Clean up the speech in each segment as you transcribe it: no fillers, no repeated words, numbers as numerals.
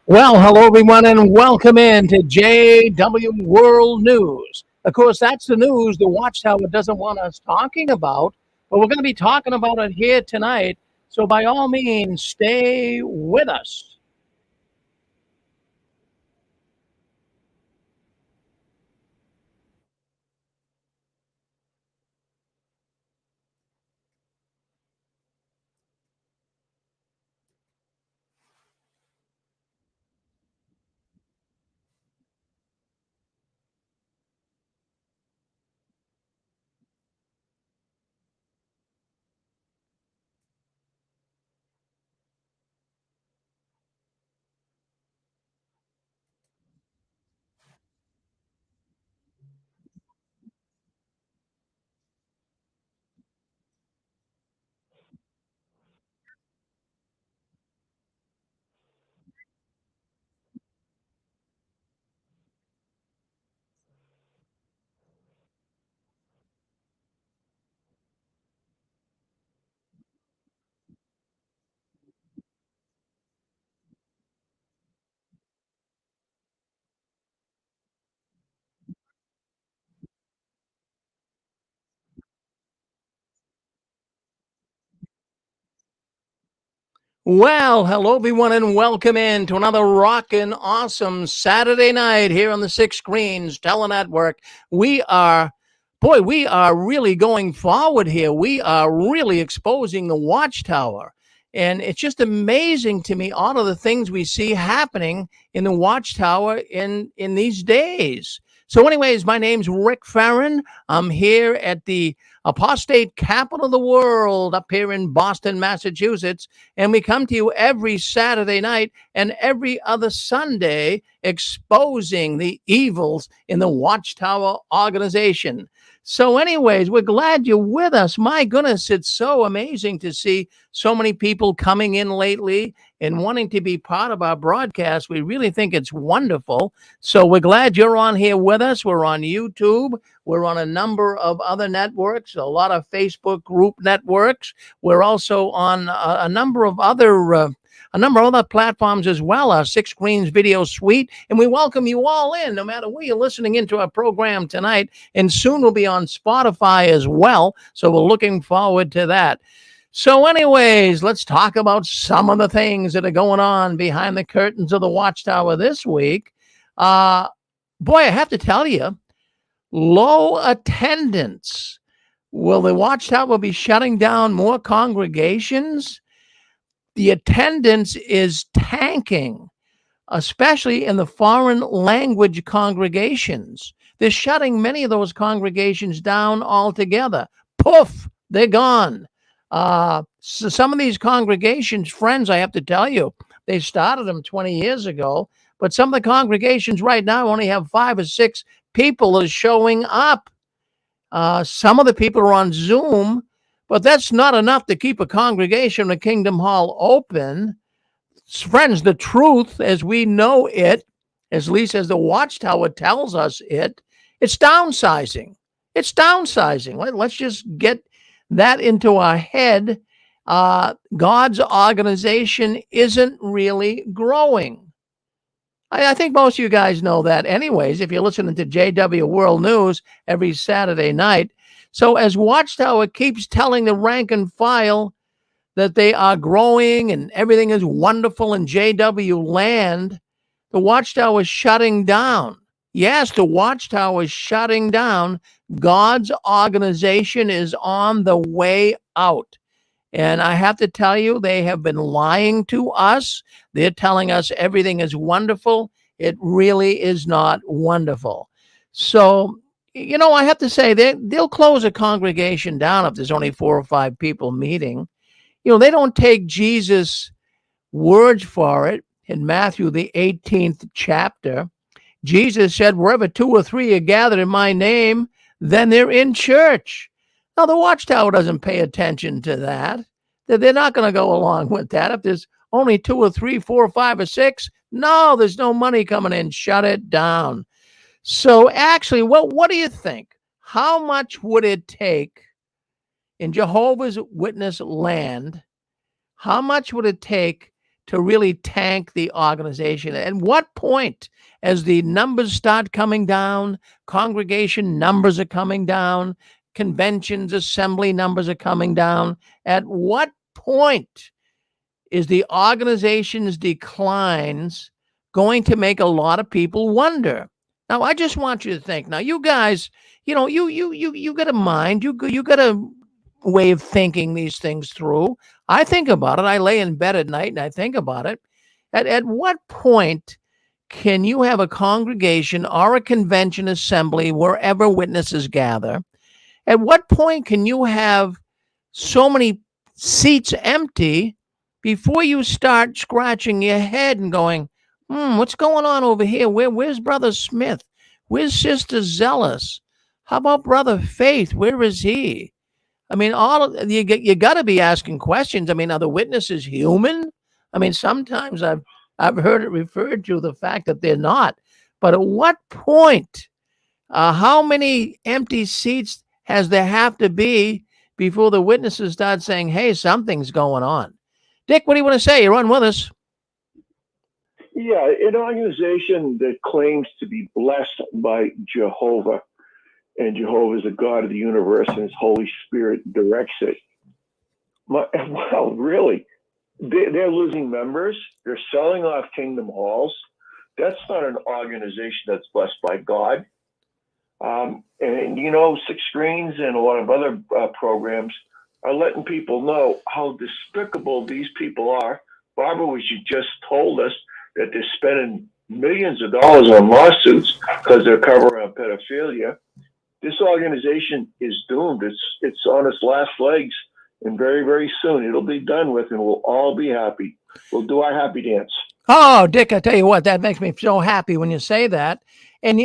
Well, hello everyone, and welcome in to JW World News. Of course, that's the news the Watchtower doesn't want us talking about, but we're going to be talking about it here tonight. So, by all means, stay with us. Well, hello everyone, and welcome in to another rockin' awesome Saturday night here on the Six Screens Telenetwork. We are really going forward here. We are really exposing the Watchtower. And it's just amazing to me all of the things we see happening in the Watchtower in these days. So, anyways, my name's Rick Farron. I'm here at the apostate capital of the world up here in Boston, Massachusetts. And we come to you every Saturday night and every other Sunday exposing the evils in the Watchtower organization. So, anyways, we're glad you're with us. My goodness, it's so amazing to see so many people coming in lately and wanting to be part of our broadcast. We really think it's wonderful. So, we're glad you're on here with us. We're on YouTube. We're on a number of other networks, a lot of Facebook group networks. We're also on a number of other platforms as well, our Six Screens Video Suite. And we welcome you all in, no matter where you're listening into our program tonight. And soon we'll be on Spotify as well. So we're looking forward to that. So, anyways, let's talk about some of the things that are going on behind the curtains of the Watchtower this week. Boy, I have to tell you, low attendance. Will the Watchtower be shutting down more congregations? The attendance is tanking, especially in the foreign language congregations. They're shutting many of those congregations down altogether. Poof, they're gone. So some of these congregations, friends, I have to tell you, they started them 20 years ago, but some of the congregations right now only have 5 or 6 people that are showing up. Some of the people are on Zoom, but that's not enough to keep a congregation, a Kingdom Hall open. Friends, the truth as we know it, at least as the Watchtower tells us it's downsizing. It's downsizing. Let's just get that into our head. God's organization isn't really growing. I think most of you guys know that anyways, if you're listening to JW World News every Saturday night. So as Watchtower keeps telling the rank and file that they are growing and everything is wonderful in JW land, the Watchtower is shutting down. Yes, the Watchtower is shutting down. God's organization is on the way out. And I have to tell you, they have been lying to us. They're telling us everything is wonderful. It really is not wonderful. So, I have to say, they'll close a congregation down if there's only 4 or 5 people meeting. They don't take Jesus' words for it. In Matthew, the 18th chapter, Jesus said, wherever 2 or 3 are gathered in my name, then they're in church. Now, the Watchtower doesn't pay attention to that. They're not going to go along with that. If there's only 2 or 3, 4 or 5 or 6, no, there's no money coming in. Shut it down. So actually, what do you think? How much would it take in Jehovah's Witness land? How much would it take to really tank the organization? At what point, as the numbers start coming down, congregation numbers are coming down, conventions, assembly numbers are coming down, at what point is the organization's declines going to make a lot of people wonder? Now, I just want you to think. Now, you guys, you got a mind. You got a way of thinking these things through. I think about it. I lay in bed at night and I think about it. At what point can you have a congregation or a convention assembly wherever witnesses gather? At what point can you have so many seats empty before you start scratching your head and going, what's going on over here? Where's Brother Smith? Where's Sister Zealous? How about Brother Faith? Where is he? I mean, you got to be asking questions. I mean, are the witnesses human? I mean, sometimes I've heard it referred to the fact that they're not. But at what point, how many empty seats has there have to be before the witnesses start saying, hey, something's going on? Dick, what do you want to say? You're on with us. Yeah, an organization that claims to be blessed by Jehovah, and Jehovah is the God of the universe, and His Holy Spirit directs it. Well, really, they're losing members. They're selling off kingdom halls. That's not an organization that's blessed by God. And Six Screens and a lot of other programs are letting people know how despicable these people are. Barbara, was you just told us that they're spending millions of dollars on lawsuits because they're covering up pedophilia. This organization is doomed. It's on its last legs, and very, very soon it'll be done with, and we'll all be happy. We'll do our happy dance. Oh, Dick, I tell you what, that makes me so happy when you say that. And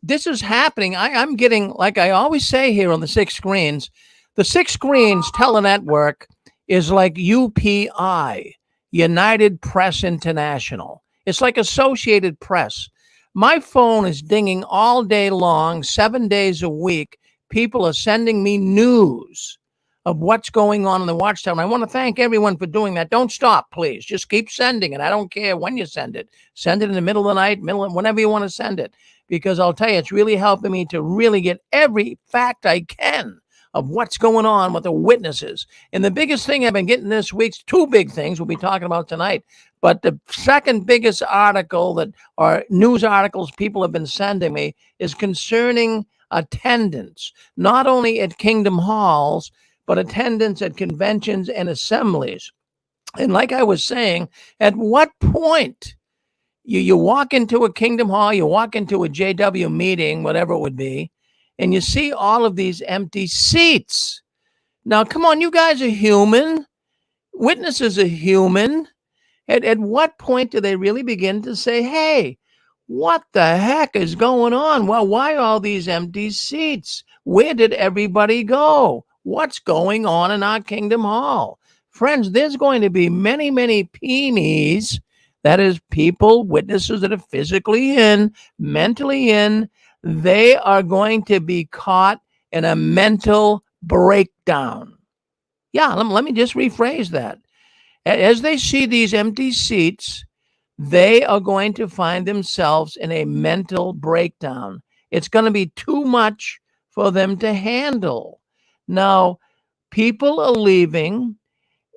this is happening. I'm getting, like I always say here on the Six Screens, the Six Screens telenetwork is like UPI, United Press International. It's like Associated Press. My phone is dinging all day long, 7 days a week. People are sending me news of what's going on in the Watchtower. And I want to thank everyone for doing that. Don't stop, please. Just keep sending it. I don't care when you send it. Send it in the middle of the night, whenever you want to send it. Because I'll tell you, it's really helping me to really get every fact I can of what's going on with the witnesses. And the biggest thing I've been getting this week's two big things we'll be talking about tonight. But the second biggest article or news articles people have been sending me is concerning attendance, not only at Kingdom Halls, but attendance at conventions and assemblies. And like I was saying, at what point you walk into a Kingdom Hall, you walk into a JW meeting, whatever it would be, and you see all of these empty seats. Now, come on, you guys are human. Witnesses are human. At what point do they really begin to say, hey, what the heck is going on? Well, why all these empty seats? Where did everybody go? What's going on in our Kingdom Hall? Friends, there's going to be many, many PMEs, that is people, witnesses that are physically in, mentally in, they are going to be caught in a mental breakdown. Yeah, let me just rephrase that. As they see these empty seats, they are going to find themselves in a mental breakdown. It's going to be too much for them to handle. Now, people are leaving,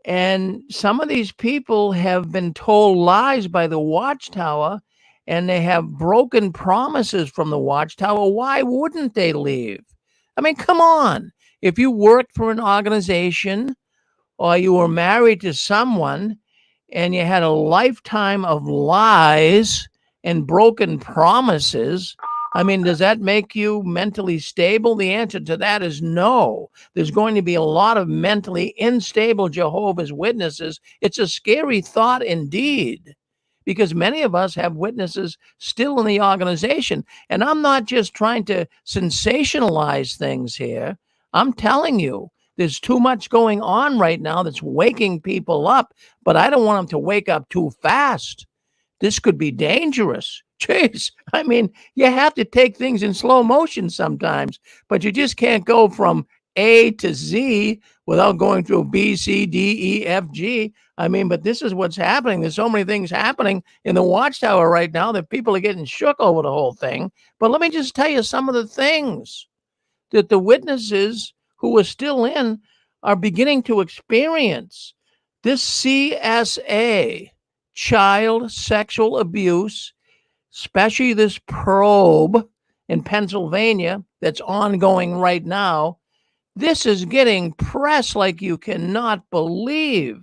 and some of these people have been told lies by the Watchtower, and they have broken promises from the Watchtower. Why wouldn't they leave? I mean, come on. If you worked for an organization or you were married to someone and you had a lifetime of lies and broken promises, I mean, does that make you mentally stable? The answer to that is no. There's going to be a lot of mentally unstable Jehovah's Witnesses. It's a scary thought indeed, because many of us have witnesses still in the organization. And I'm not just trying to sensationalize things here. I'm telling you, there's too much going on right now that's waking people up, but I don't want them to wake up too fast. This could be dangerous. Jeez, I mean, you have to take things in slow motion sometimes, but you just can't go from A to Z without going through B, C, D, E, F, G. I mean, but this is what's happening. There's so many things happening in the Watchtower right now that people are getting shook over the whole thing. But let me just tell you some of the things that the witnesses who are still in are beginning to experience. This CSA, child sexual abuse, especially this probe in Pennsylvania that's ongoing right now, this is getting press like you cannot believe.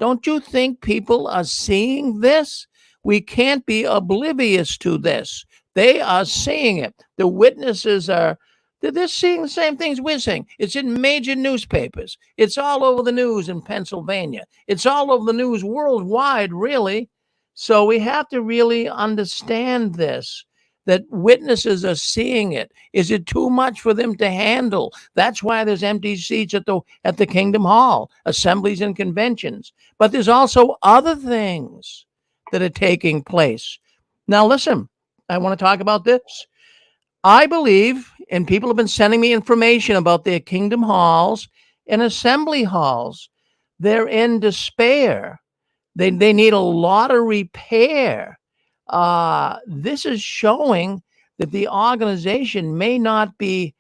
Don't you think people are seeing this? We can't be oblivious to this. They are seeing it. The witnesses are, they're seeing the same things we're seeing. It's in major newspapers. It's all over the news in Pennsylvania. It's all over the news worldwide, really. So we have to really understand this, that witnesses are seeing it. Is it too much for them to handle? That's why there's empty seats at the Kingdom Hall, assemblies and conventions. But there's also other things that are taking place. Now, listen, I want to talk about this. I believe, and people have been sending me information about their Kingdom Halls and assembly halls. They're in despair. They need a lot of repair. This is showing that the organization may not be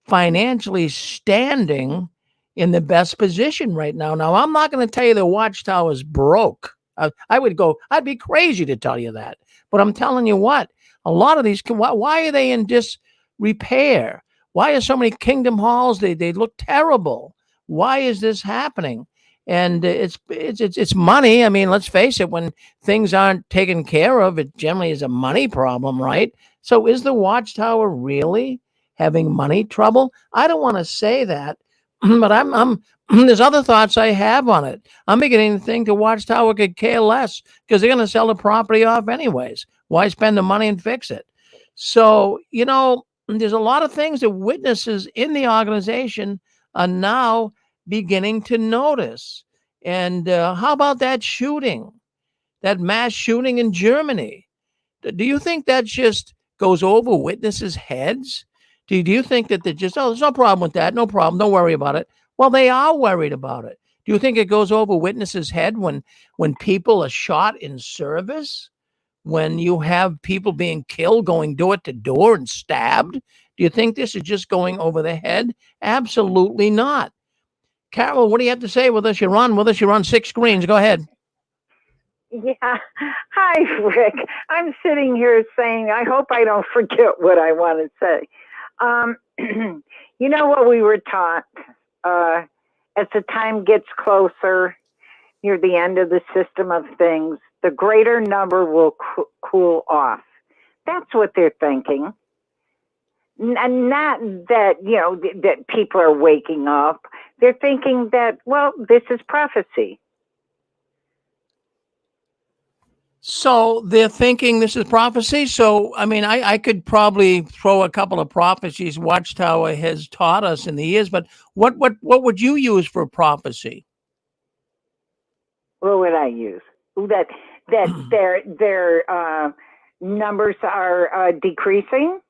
financially standing in the best position right now. Now, I'm not going to tell you the Watchtower is broke. I'd be crazy to tell you that. But I'm telling you what, a lot of these, why are they in disrepair? Why are so many Kingdom Halls? They look terrible. Why is this happening? And it's money. I mean, let's face it, when things aren't taken care of, it generally is a money problem, right? So is the Watchtower really having money trouble? I don't want to say that, but I'm there's other thoughts I have on it. I'm beginning to think the Watchtower could care less because they're going to sell the property off anyways. Why spend the money and fix it? So, there's a lot of things that witnesses in the organization are now beginning to notice. And how about that shooting, that mass shooting in Germany? Do you think that just goes over witnesses' heads? Do you think that they're just, oh, there's no problem with that, no problem, don't worry about it? Well, they are worried about it. Do you think it goes over witnesses' head when people are shot in service? When you have people being killed, going door to door and stabbed? Do you think this is just going over the head? Absolutely not. Carol, what do you have to say with us? You're on with us. You're on 6 screens. Go ahead. Yeah. Hi, Rick. I'm sitting here saying, I hope I don't forget what I want to say. You know what we were taught? As the time gets closer, near the end of the system of things, the greater number will cool off. That's what they're thinking. And not that, that people are waking up. They're thinking that, well, this is prophecy. So they're thinking this is prophecy. So, I mean, I could probably throw a couple of prophecies Watchtower has taught us in the years, but what would you use for prophecy? What would I use? That their numbers are decreasing?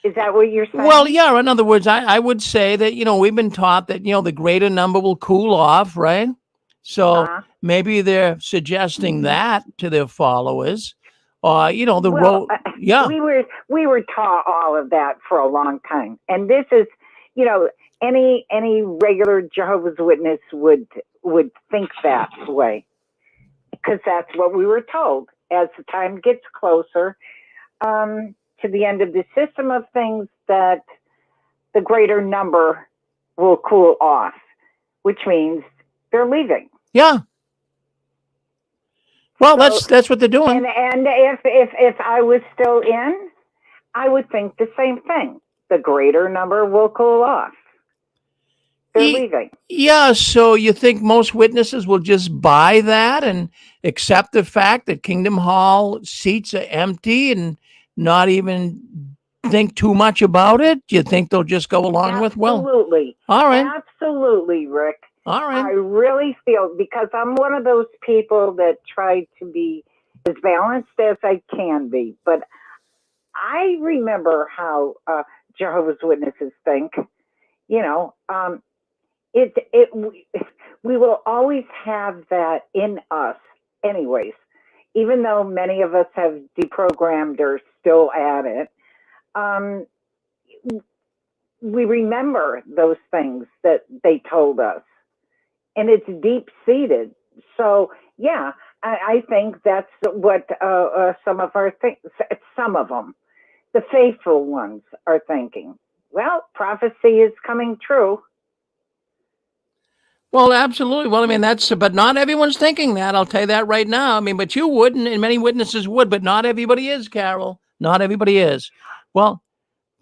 Is that what you're saying? Well, yeah. In other words, I would say that, we've been taught that, the greater number will cool off, right? So maybe they're suggesting that to their followers. Yeah. We were taught all of that for a long time. And this is, any regular Jehovah's Witness would think that way. Because that's what we were told. As the time gets closer, to the end of the system of things, that the greater number will cool off, which means they're leaving. Yeah. Well, that's what they're doing. And if I was still in, I would think the same thing. The greater number will cool off. They're leaving. Yeah, so you think most witnesses will just buy that and accept the fact that Kingdom Hall seats are empty and not even think too much about it? Do you think they'll just go along with, well? Absolutely. All right. Absolutely, Rick. All right. I really feel, because I'm one of those people that try to be as balanced as I can be, but I remember how Jehovah's Witnesses think. You know, we will always have that in us, anyways. Even though many of us have deprogrammed or still at it, um, we remember those things that they told us, and it's deep seated. So yeah, I think that's what some of some of them, the faithful ones, are thinking. Well, prophecy is coming true. Well, absolutely. Well, I mean, but not everyone's thinking that. I'll tell you that right now. I mean, but you wouldn't, and many witnesses would, but not everybody is, Carol. Not everybody is. Well,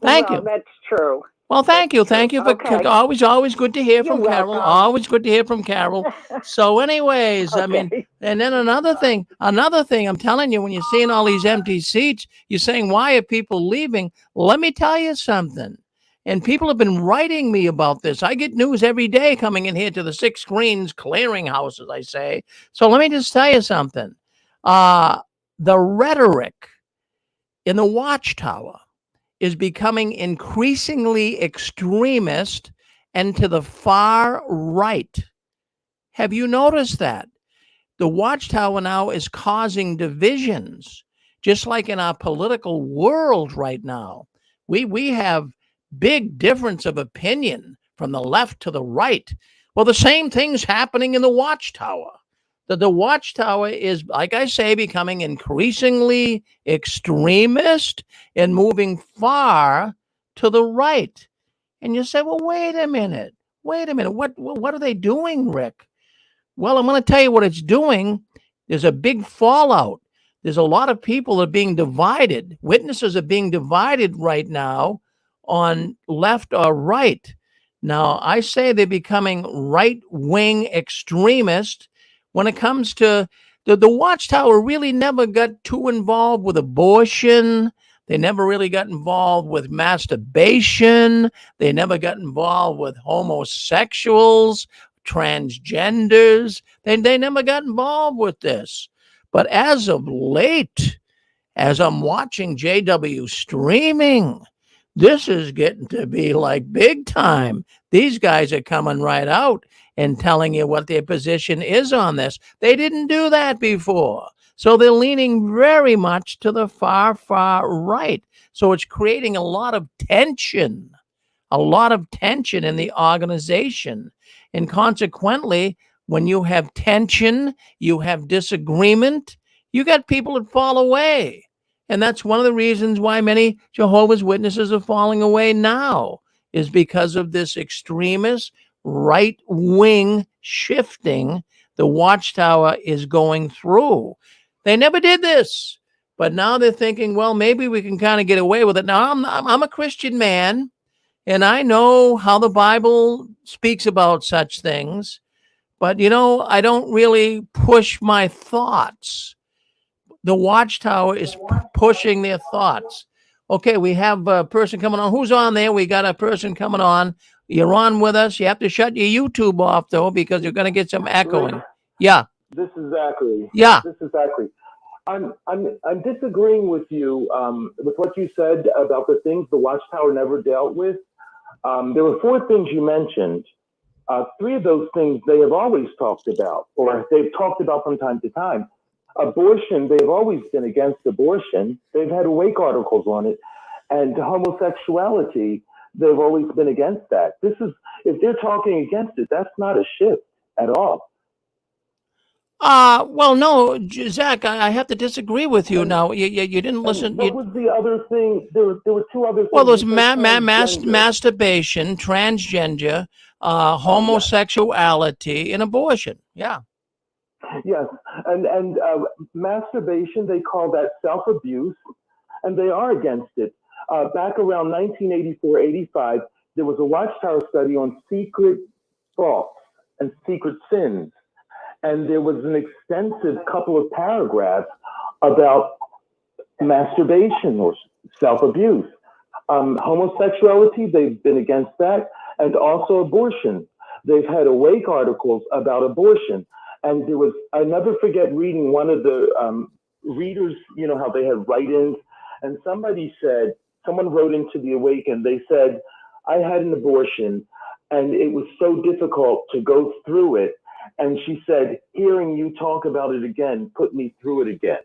thank Well, you. that's true. Well, thank you. True. Thank you for Okay. always good to hear You're from Carol. welcome. Always good to hear from Carol. So, anyways, I mean, Okay. and then another thing, I'm telling you, when you're seeing all these empty seats, you're saying, why are people leaving? Let me tell you something. And people have been writing me about this. I get news every day coming in here to the 6 Screens clearinghouse, as I say. So let me just tell you something. The rhetoric in the Watchtower is becoming increasingly extremist and to the far right. Have you noticed that? The Watchtower now is causing divisions, just like in our political world right now. We have big difference of opinion from the left to the right. Well, the same thing's happening in the Watchtower. The Watchtower is, like I say, becoming increasingly extremist and moving far to the right. And you say, well, wait a minute. What are they doing, Rick? Well, I'm going to tell you what it's doing. There's a big fallout. There's a lot of people that are being divided. Witnesses are being divided right now on left or right. Now, I say they're becoming right-wing extremist when it comes to the Watchtower really never got too involved with abortion. They never really got involved with masturbation. They never got involved with homosexuals, transgenders. They never got involved with this. But as of late, as I'm watching JW streaming, this is getting to be like big time. These guys are coming right out and telling you what their position is on this. They didn't do that before. So they're leaning very much to the far, far right. So it's creating a lot of tension in the organization. And consequently, when you have tension, you have disagreement, you got people that fall away. And that's one of the reasons why many Jehovah's Witnesses are falling away now, is because of this extremist right wing shifting the Watchtower is going through. They never did this, but now they're thinking, well, maybe we can kind of get away with it. Now, I'm a Christian man, and I know how the Bible speaks about such things, but I don't really push my thoughts. The Watchtower is pushing their thoughts. Okay, we have a person coming on. Who's on there? We got a person coming on. You're on with us. You have to shut your YouTube off, though, because you're going to get some echoing. Yeah. This is Zachary. Yeah. This is Zachary. I'm disagreeing with you with what you said about the things the Watchtower never dealt with. There were 4 things you mentioned. 3 of those things they have always talked about, or they've talked about from time to time. Abortion, they've always been against abortion. They've had awake articles on it. And homosexuality, they've always been against that. If they're talking against it, that's not a shift at all. Well, no, Zach, I have to disagree with you. Now, you didn't listen. What was the other thing? There were 2 other things. Well, there's masturbation, transgender, homosexuality, and abortion. Yeah. Yes, and masturbation, they call that self-abuse, and they are against it. Back around 1984-85, there was a Watchtower study on secret faults and secret sins, and there was an extensive couple of paragraphs about masturbation or self-abuse. Homosexuality, they've been against that, and also abortion. They've had awake articles about abortion. And I never forget reading one of the readers, how they had write-ins, And someone wrote into the Awaken, they said, I had an abortion and it was so difficult to go through it. And she said, hearing you talk about it again put me through it again.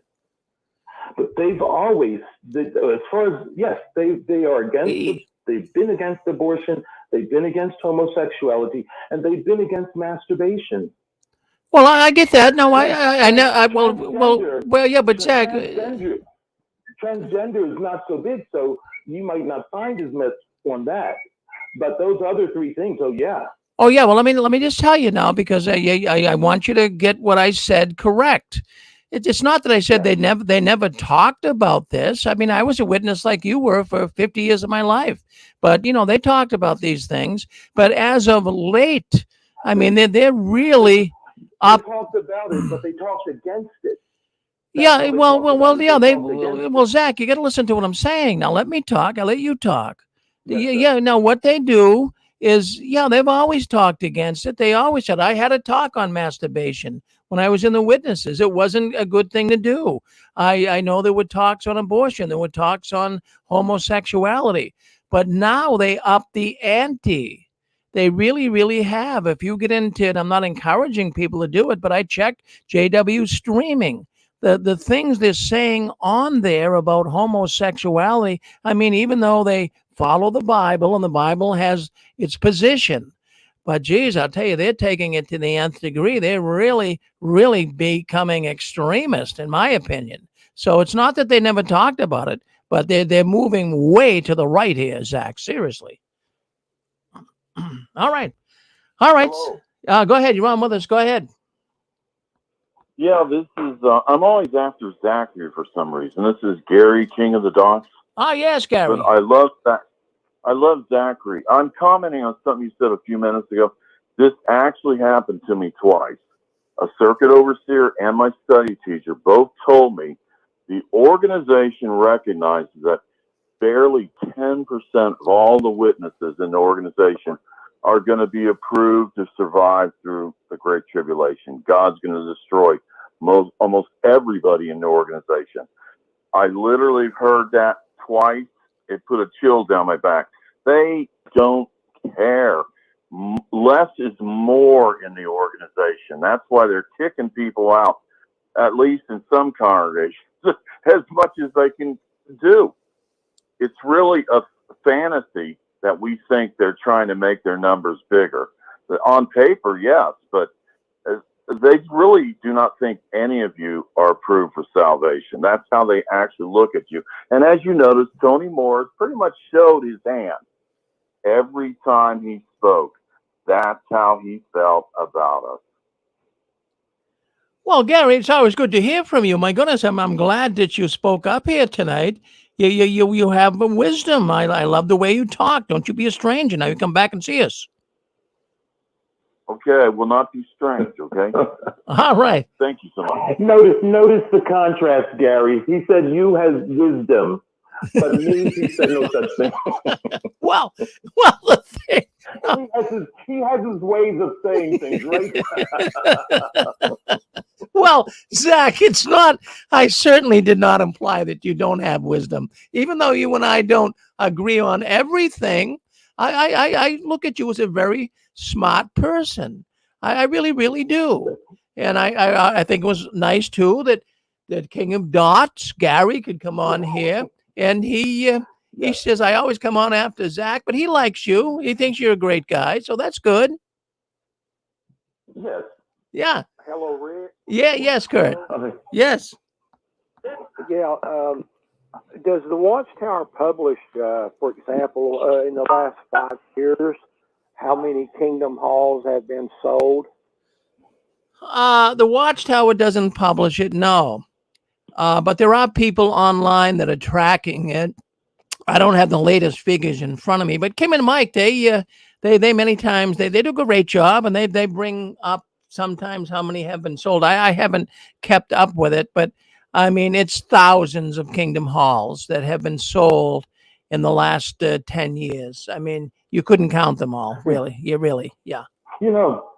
But they've always, as far as, yes, they are against, they've been against abortion, they've been against homosexuality, and they've been against masturbation. Well, I get that. No, I know. Well, yeah, but Zach, transgender is not so big, so you might not find as much on that. But those other three things, oh yeah. Oh yeah. Well, let me just tell you now, because I want you to get what I said correct. It's not that I said they never talked about this. I mean, I was a witness like you were for 50 years of my life, but they talked about these things. But as of late, I mean, they're really up. They talked about it, but they talked against it. Yeah, well, Zach, you got to listen to what I'm saying. Now, let me talk. I'll let you talk. Yeah. Now, what they do is, they've always talked against it. They always said, I had a talk on masturbation when I was in the witnesses. It wasn't a good thing to do. I know there were talks on abortion. There were talks on homosexuality. But now they up the ante. They really, really have. If you get into it, I'm not encouraging people to do it, but I checked JW streaming. The things they're saying on there about homosexuality, I mean, even though they follow the Bible and the Bible has its position, but geez, I'll tell you, they're taking it to the nth degree. They're really, really becoming extremist, in my opinion. So it's not that they never talked about it, but they're moving way to the right here, Zach. Seriously. All right. Go ahead. You're on with us. Go ahead. Yeah, this is, I'm always after Zachary for some reason. This is Gary, King of the Dots. Oh, yes, Gary. But I love that. I love Zachary. I'm commenting on something you said a few minutes ago. This actually happened to me twice. A circuit overseer and my study teacher both told me the organization recognizes that barely 10% of all the witnesses in the organization are going to be approved to survive through the Great Tribulation. God's going to destroy almost everybody in the organization. I literally heard that twice. It put a chill down my back. They don't care. Less is more in the organization. That's why they're kicking people out, at least in some congregations, as much as they can do. It's really a fantasy that we think they're trying to make their numbers bigger. On paper, yes, but they really do not think any of you are approved for salvation. That's how they actually look at you. And as you notice, Tony Morris pretty much showed his hand every time he spoke. That's how he felt about us. Well, Gary, it's always good to hear from you. My goodness, I'm glad that you spoke up here tonight. You have wisdom. I love the way you talk. Don't you be a stranger. Now you come back and see us. Okay, I will not be strange, okay? All right. Thank you so much. Notice the contrast, Gary. He said you has wisdom, but me, he said no such thing. Well, the thing. He has his ways of saying things, right? Well, Zach, it's not, I certainly did not imply that you don't have wisdom. Even though you and I don't agree on everything, I look at you as a very smart person. I really, really do. And I think it was nice, too, that King of Dots, Gary, could come on here. And he says, I always come on after Zach, but he likes you. He thinks you're a great guy. So that's good. Yes. Yeah. Hello, Rick. Yeah. Yes, Kurt. Yes. Yeah. Does the Watchtower publish, for example, in the last 5 years, how many Kingdom Halls have been sold? The Watchtower doesn't publish it, no. But there are people online that are tracking it. I don't have the latest figures in front of me, but Kim and Mike, they many times they do a great job, and they bring up sometimes how many have been sold. I haven't kept up with it, but I mean, it's thousands of Kingdom Halls that have been sold in the last 10 years. I mean, you couldn't count them all, really. Yeah. You know,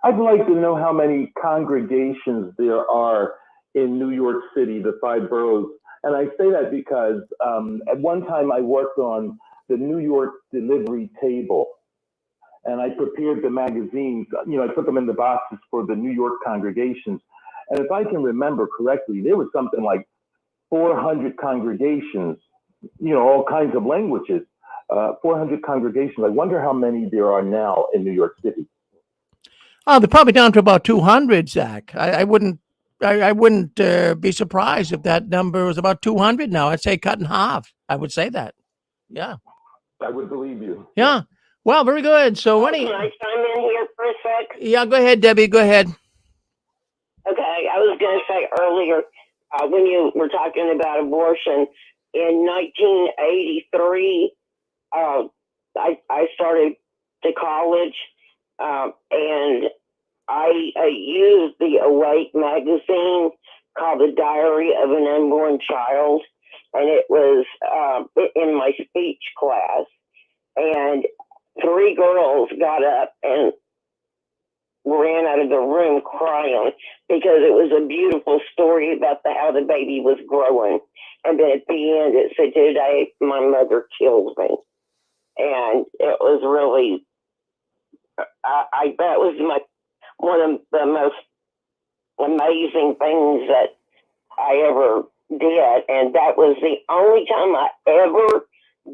I'd like to know how many congregations there are in New York City, the 5 boroughs, And I say that because at one time I worked on the New York delivery table, and I prepared the magazines. You know, I put them in the boxes for the New York congregations. And if I can remember correctly, there was something like 400 congregations, you know, all kinds of languages, 400 congregations. I wonder how many there are now in New York City. Oh, they're probably down to about 200, Zach. I wouldn't be surprised if that number was about 200 now. I'd say cut in half. I would say that. Yeah. I would believe you. Yeah. Well, very good. So, Can I chime in here for a sec? Yeah, go ahead, Debbie. Go ahead. Okay, I was going to say earlier when you were talking about abortion in 1983, I started to college and I used the Awake magazine called The Diary of an Unborn Child, and it was in my speech class. And 3 girls got up and ran out of the room crying because it was a beautiful story about how the baby was growing. And then at the end it said, "Today my mother killed me." And it was really, that was one of the most amazing things that I ever did. And that was the only time I ever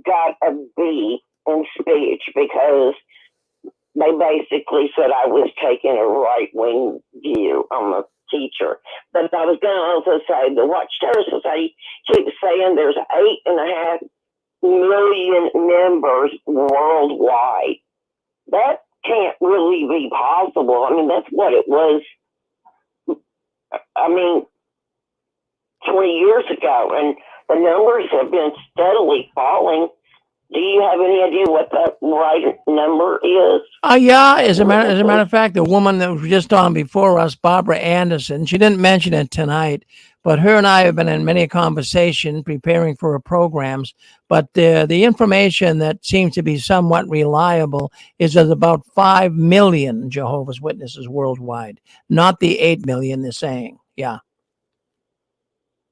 got a B in speech, because they basically said I was taking a right-wing view on the teacher. But I was going to also say the Watchtower Society keeps saying there's 8.5 million members worldwide. That can't really be possible. I mean, that's what it was, 20 years ago, and the numbers have been steadily falling. Do you have any idea what that right number is? Yeah. As a matter of fact, the woman that was just on before us, Barbara Anderson, she didn't mention it tonight, but her and I have been in many conversations preparing for her programs. But the information that seems to be somewhat reliable is there's about 5 million Jehovah's Witnesses worldwide, not the 8 million they're saying. Yeah.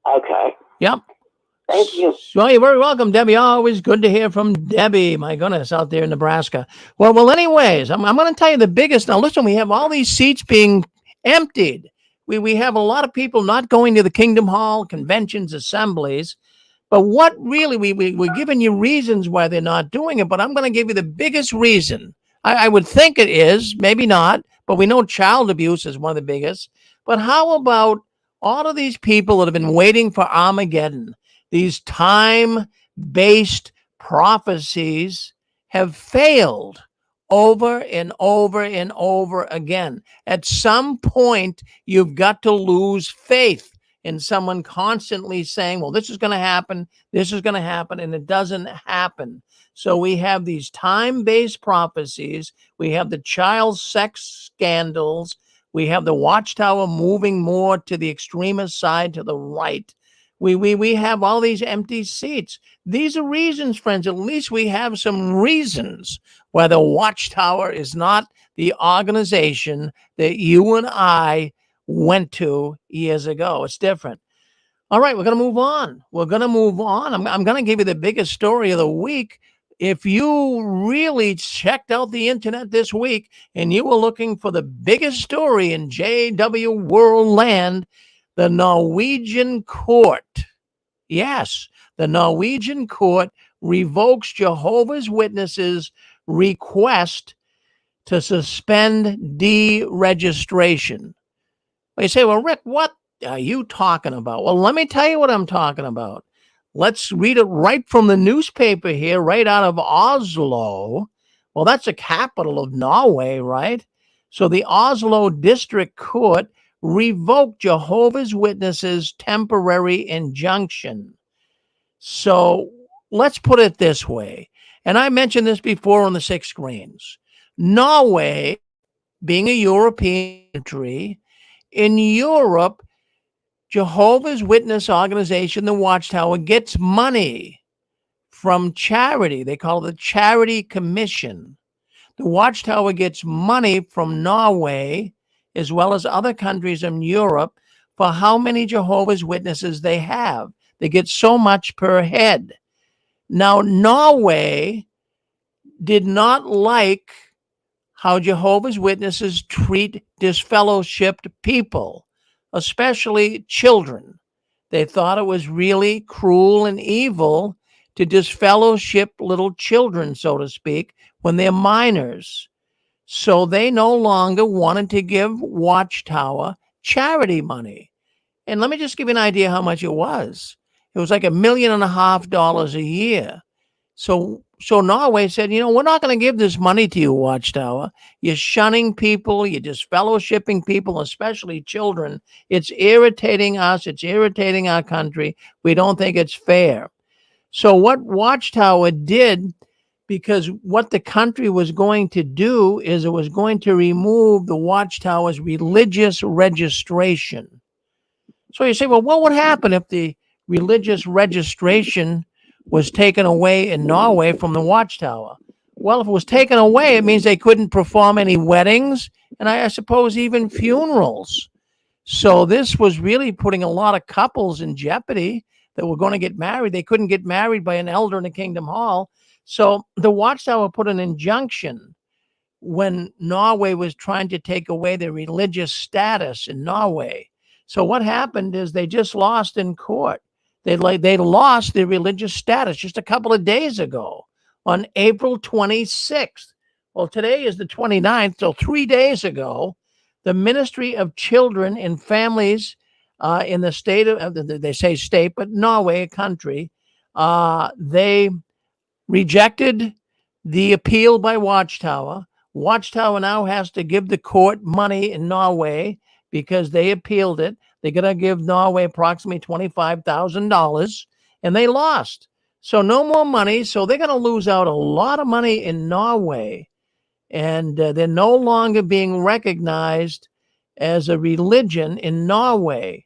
Okay. Yep. Thank you. Well, you're very welcome, Debbie. Always good to hear from Debbie. My goodness, out there in Nebraska. Well. Anyways, I'm going to tell you the biggest. Now, listen, we have all these seats being emptied. We have a lot of people not going to the Kingdom Hall, conventions, assemblies. But what really, we're giving you reasons why they're not doing it. But I'm going to give you the biggest reason. I would think it is, maybe not, but we know child abuse is one of the biggest. But how about all of these people that have been waiting for Armageddon? These time-based prophecies have failed over and over and over again. At some point, you've got to lose faith in someone constantly saying, well, this is going to happen, and it doesn't happen. So we have these time-based prophecies. We have the child sex scandals. We have the Watchtower moving more to the extremist side, to the right. We have all these empty seats. These are reasons, friends. At least we have some reasons why the Watchtower is not the organization that you and I went to years ago. It's different. All right, we're going to move on. I'm going to give you the biggest story of the week. If you really checked out the internet this week and you were looking for the biggest story in JW World Land, the Norwegian court, yes, the Norwegian court revokes Jehovah's Witnesses' request to suspend deregistration. You say, well, Rick, what are you talking about? Well, let me tell you what I'm talking about. Let's read it right from the newspaper here, right out of Oslo. Well, that's the capital of Norway, right? So the Oslo District Court revoked Jehovah's Witnesses' temporary injunction. So let's put it this way, and I mentioned this before on the 6 screens. Norway, being a European country, in Europe, Jehovah's Witness organization, the Watchtower, gets money from charity. They call it the Charity Commission. The Watchtower gets money from Norway, as well as other countries in Europe, for how many Jehovah's Witnesses they have. They get so much per head. Now, Norway did not like how Jehovah's Witnesses treat disfellowshipped people, especially children. They thought it was really cruel and evil to disfellowship little children, so to speak, when they're minors. So they no longer wanted to give Watchtower charity money. And let me just give you an idea how much it was. It was like $1.5 million a year. So Norway said, we're not going to give this money to you, Watchtower. You're shunning people. You're disfellowshipping people, especially children. It's irritating us. It's irritating our country. We don't think it's fair. So what Watchtower did, because what the country was going to do is it was going to remove the Watchtower's religious registration. So you say, well, what would happen if the religious registration was taken away in Norway from the Watchtower? Well, if it was taken away, it means they couldn't perform any weddings and I suppose even funerals. So this was really putting a lot of couples in jeopardy that were going to get married. They couldn't get married by an elder in a kingdom hall. So the Watchtower put an injunction when Norway was trying to take away their religious status in Norway. So what happened is they just lost in court. They lost their religious status just a couple of days ago on April 26th. Well, today is the 29th, so 3 days ago, the Ministry of Children and Families in the state of, they say state, but Norway, a country, they rejected the appeal by Watchtower. Watchtower now has to give the court money in Norway because they appealed it. They're going to give Norway approximately $25,000, and they lost. So no more money. So they're going to lose out a lot of money in Norway, and they're no longer being recognized as a religion in Norway.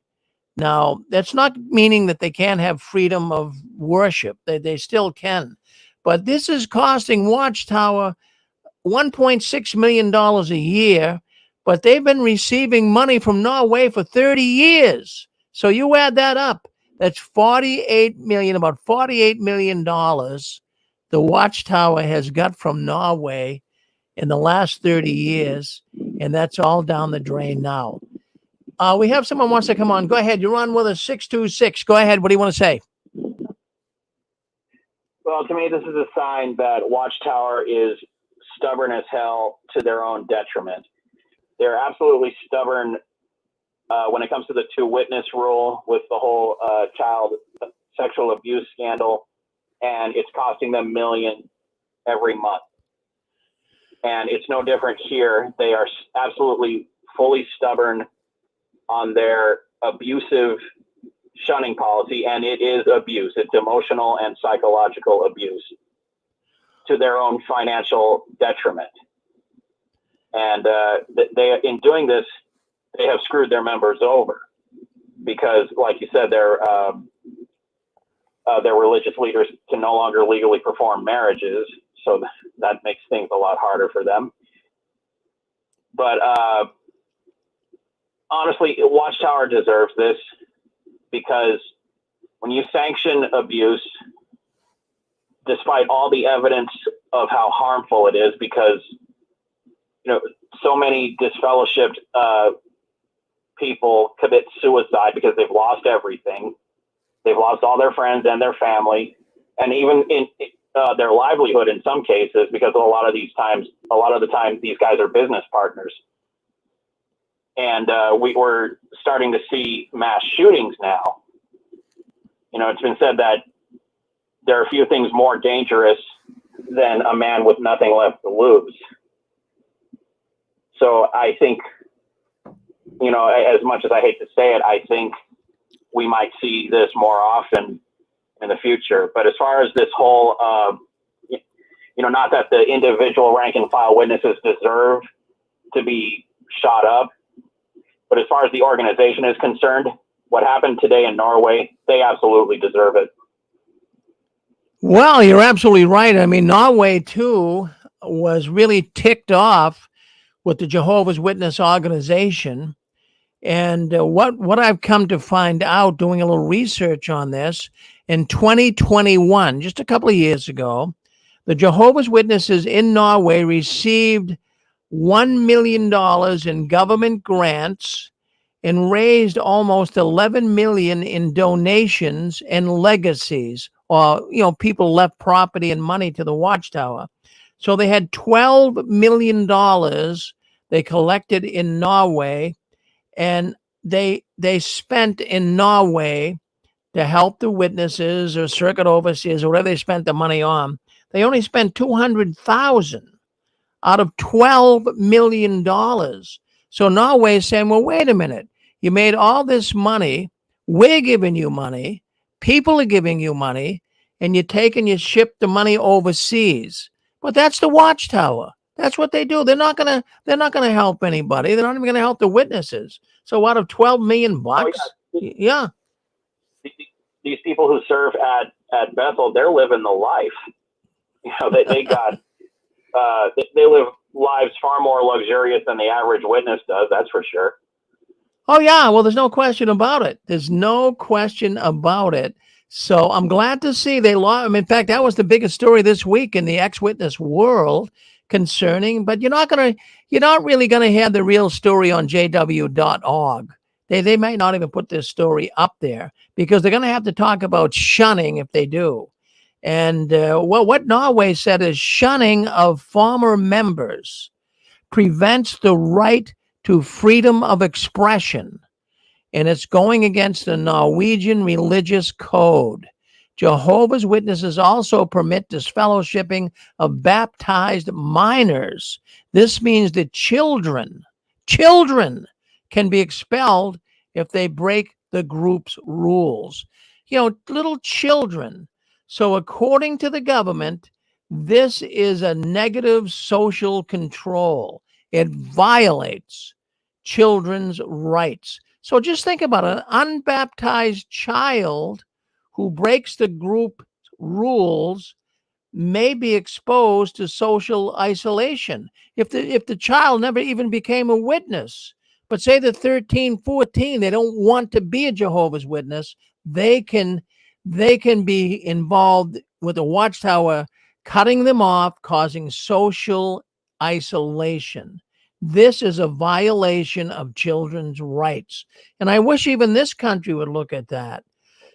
Now, that's not meaning that they can't have freedom of worship. They still can. But this is costing Watchtower $1.6 million a year, but they've been receiving money from Norway for 30 years. So you add that up, that's about $48 million the Watchtower has got from Norway in the last 30 years, and that's all down the drain now. We have someone wants to come on. Go ahead. You're on with us, 626. Go ahead. What do you want to say? Well, to me, this is a sign that Watchtower is stubborn as hell to their own detriment. They're absolutely stubborn when it comes to the two-witness rule with the whole child sexual abuse scandal, and it's costing them millions every month. And it's no different here. They are absolutely fully stubborn on their abusive shunning policy, and it is abuse. It's emotional and psychological abuse to their own financial detriment. And they, in doing this, they have screwed their members over because, like you said, their religious leaders can no longer legally perform marriages, so that makes things a lot harder for them. But honestly, Watchtower deserves this because when you sanction abuse, despite all the evidence of how harmful it is, because so many disfellowshipped people commit suicide because they've lost everything. They've lost all their friends and their family, and even in their livelihood in some cases, because a lot of the time these guys are business partners. And we were starting to see mass shootings now. It's been said that there are a few things more dangerous than a man with nothing left to lose. So I think, as much as I hate to say it, I think we might see this more often in the future. But as far as this whole, not that the individual rank and file witnesses deserve to be shot up, but as far as the organization is concerned, what happened today in Norway, they absolutely deserve it. Well, you're absolutely right. I mean, Norway, too, was really ticked off with the Jehovah's Witness organization. And what I've come to find out doing a little research on this, in 2021, just a couple of years ago, the Jehovah's Witnesses in Norway received $1 million in government grants and raised almost 11 million in donations and legacies, or people left property and money to the Watchtower. So they had $12 million they collected in Norway, and they spent in Norway to help the witnesses or circuit overseers or whatever they spent the money on. They only spent 200,000 out of $12 million. So Norway is saying, well, wait a minute. You made all this money. We're giving you money. People are giving you money. And you're taking your ship the money overseas. But that's the Watchtower. That's what they do. They're not gonna help anybody. They're not even gonna help the witnesses. So out of 12 million bucks, yeah. These people who serve at Bethel, they're living the life. They got they live lives far more luxurious than the average witness does. That's for sure. Oh yeah, well, there's no question about it. There's no question about it. So I'm glad to see they lost. In fact, that was the biggest story this week in the ex-witness world concerning. But you're not really gonna have the real story on jw.org. They might not even put this story up there because they're gonna have to talk about shunning if they do. And what Norway said is shunning of former members prevents the right to freedom of expression, and it's going against the Norwegian religious code. Jehovah's Witnesses also permit disfellowshipping of baptized minors. This means that children can be expelled if they break the group's rules. Little children. So according to the government, this is a negative social control. It violates children's rights. So just think about it. An unbaptized child who breaks the group rules may be exposed to social isolation. If the child never even became a witness, but say they're 13, 14, they don't want to be a Jehovah's Witness, they can be involved with the Watchtower, cutting them off, causing social isolation. This is a violation of children's rights. And I wish even this country would look at that.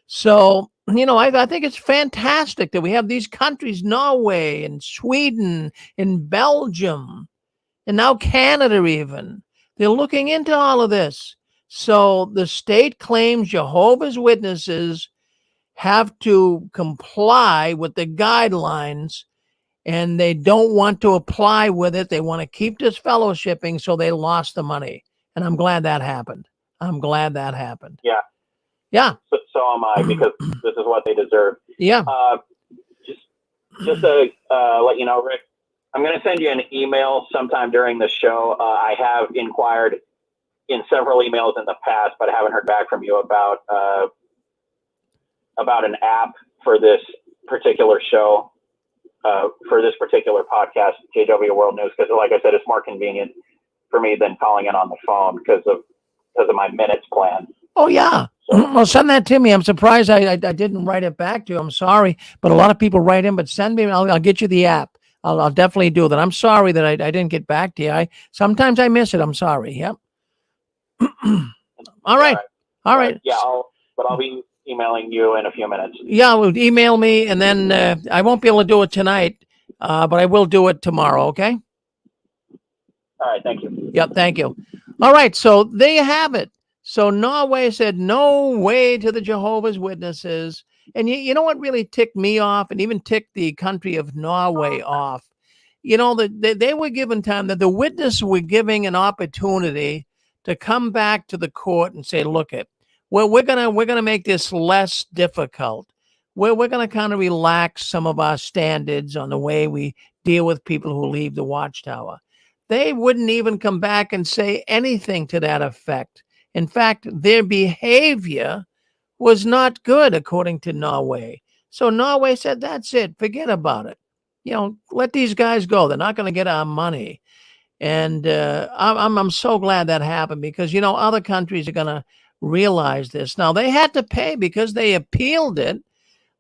So, I think it's fantastic that we have these countries, Norway and Sweden and Belgium, and now Canada even. They're looking into all of this. So the state claims Jehovah's Witnesses have to comply with the guidelines, and they don't want to apply with it. They want to keep disfellowshipping, so they lost the money. And I'm glad that happened. Yeah. Yeah. So am I, because this is what they deserve. Yeah. Just to let you know, Rick, I'm going to send you an email sometime during the show. I have inquired in several emails in the past, but I haven't heard back from you about an app for this particular show, for this particular podcast, JW World News, because like I said, it's more convenient for me than calling in on the phone because of my minutes plan. Oh yeah. Well, send that to me. I'm surprised I didn't write it back to you. I'm sorry, but a lot of people write in. But send me. I'll get you the app. I'll definitely do that. I'm sorry that I didn't get back to you. Sometimes I miss it. I'm sorry. Yep. All right. Yeah, I'll be emailing you in a few minutes. Yeah, well, email me, and then I won't be able to do it tonight, but I will do it tomorrow. Okay. All right. Thank you. Yep. Thank you. All right. So there you have it. So Norway said no way to the Jehovah's Witnesses. And you know what really ticked me off, and even ticked the country of Norway off? They were given time, that the witness were giving an opportunity to come back to the court and say, look, we're gonna make this less difficult. We're gonna kind of relax some of our standards on the way we deal with people who leave the Watchtower. They wouldn't even come back and say anything to that effect. In fact, their behavior was not good, according to Norway. So Norway said, that's it. Forget about it. Let these guys go. They're not going to get our money. And I'm so glad that happened because, other countries are going to realize this. Now, they had to pay because they appealed it.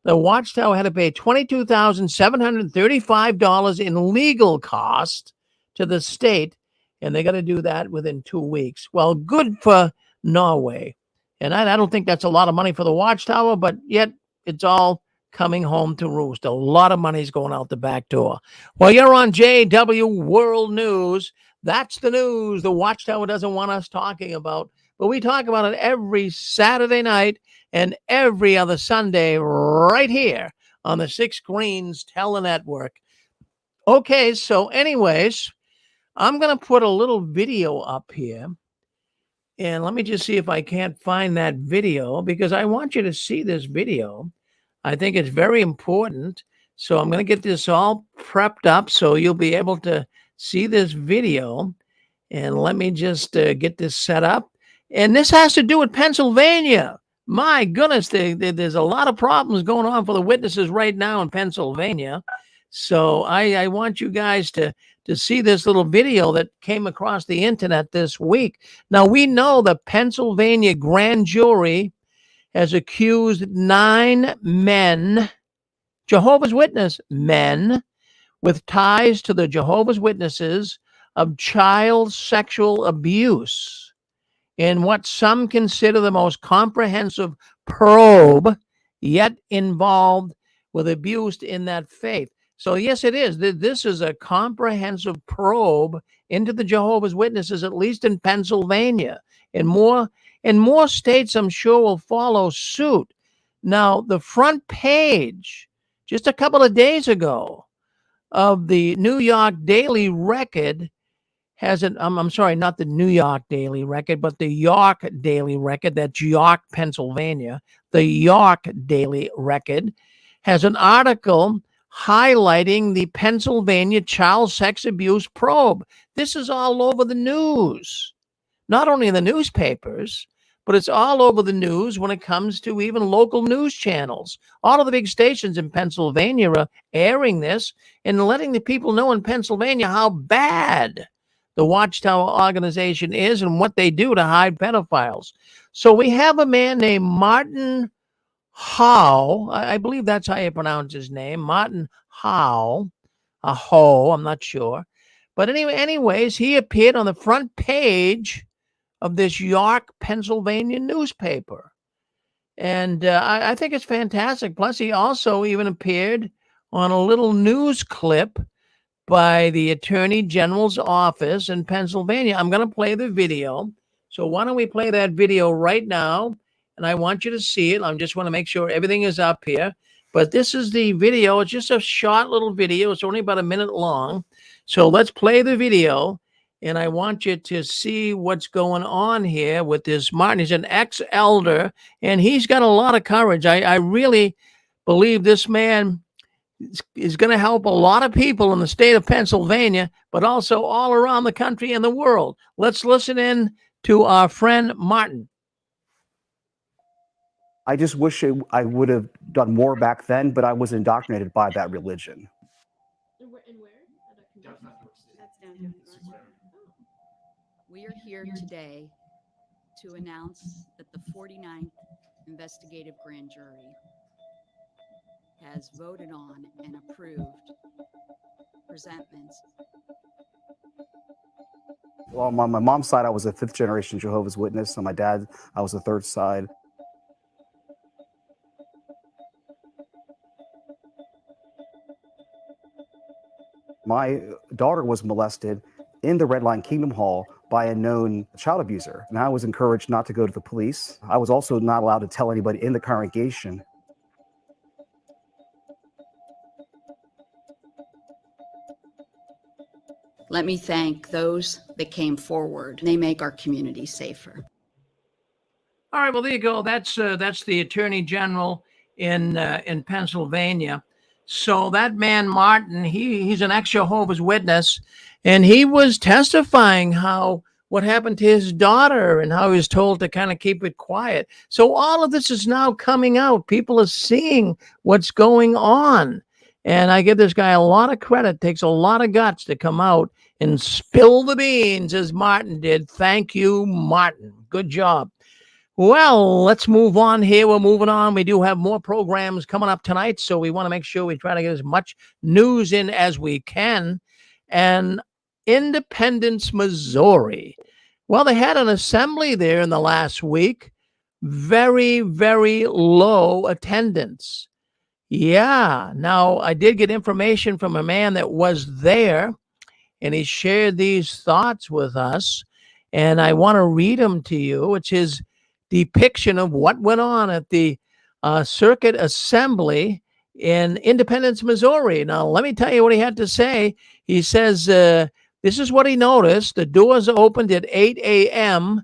The Watchtower had to pay $22,735 in legal cost to the state, and they got to do that within 2 weeks. Well, good for Norway. And I don't think that's a lot of money for the Watchtower, but yet it's all coming home to roost. A lot of money's going out the back door. Well, you're on JW World News. That's the news the Watchtower doesn't want us talking about, but we talk about it every Saturday night and every other Sunday right here on the Six Greens Telenetwork. Okay, so anyways, I'm going to put a little video up here. And let me just see if I can't find that video because I want you to see this video. I think it's very important. So I'm going to get this all prepped up so you'll be able to see this video. And let me just get this set up. And this has to do with Pennsylvania. My goodness, there's a lot of problems going on for the witnesses right now in Pennsylvania. So I want you guys to see this little video that came across the internet this week. Now, we know the Pennsylvania grand jury has accused 9 men, Jehovah's Witness men, with ties to the Jehovah's Witnesses of child sexual abuse in what some consider the most comprehensive probe yet involved with abuse in that faith. So yes, it is. This is a comprehensive probe into the Jehovah's Witnesses, at least in Pennsylvania. And more states, I'm sure, will follow suit. Now, the front page, just a couple of days ago, of the New York Daily Record has an, I'm sorry, not the New York Daily Record, but the York Daily Record, that's York, Pennsylvania. The York Daily Record has an article highlighting the Pennsylvania child sex abuse probe. This is all over the news, not only in the newspapers, but it's all over the news when it comes to even local news channels. All of the big stations in Pennsylvania are airing this and letting the people know in Pennsylvania how bad the Watchtower organization is and what they do to hide pedophiles. So we have a man named Martin Howe. I believe that's how you pronounce his name. Martin Howe. I'm not sure. But anyways, he appeared on the front page of this York, Pennsylvania newspaper. And I think it's fantastic. Plus, he also even appeared on a little news clip by the Attorney General's office in Pennsylvania. I'm going to play the video. So why don't we play that video right now? And I want you to see it. I just want to make sure everything is up here. But this is the video. It's just a short little video. It's only about a minute long. So let's play the video. And I want you to see what's going on here with this Martin. He's an ex-elder, and he's got a lot of courage. I really believe this man is going to help a lot of people in the state of Pennsylvania, but also all around the country and the world. Let's listen in to our friend Martin. I just wish I would have done more back then, but I was indoctrinated by that religion. And where? That's down. We are here today to announce that the 49th investigative grand jury has voted on and approved presentments. Well, on my mom's side, I was a 5th generation Jehovah's Witness. On my dad, I was the 3rd side. My daughter was molested in the Red Line Kingdom Hall by a known child abuser, and I was encouraged not to go to the police. I was also not allowed to tell anybody in the congregation. Let me thank those that came forward. They make our community safer. All right, well, there you go. That's the Attorney General in Pennsylvania. So that man, Martin, he's an ex-Jehovah's Witness, and he was testifying what happened to his daughter and how he was told to kind of keep it quiet. So all of this is now coming out. People are seeing what's going on. And I give this guy a lot of credit. Takes a lot of guts to come out and spill the beans as Martin did. Thank you, Martin. Good job. Well, let's move on here. We're moving on. We do have more programs coming up tonight, so we want to make sure we try to get as much news in as we can. And Independence, Missouri. Well, they had an assembly there in the last week. Very, very low attendance. Yeah. Now, I did get information from a man that was there, and he shared these thoughts with us. And I want to read them to you. It's his depiction of what went on at the Circuit Assembly in Independence, Missouri. Now, let me tell you what he had to say. He says, this is what he noticed. The doors opened at 8 a.m.,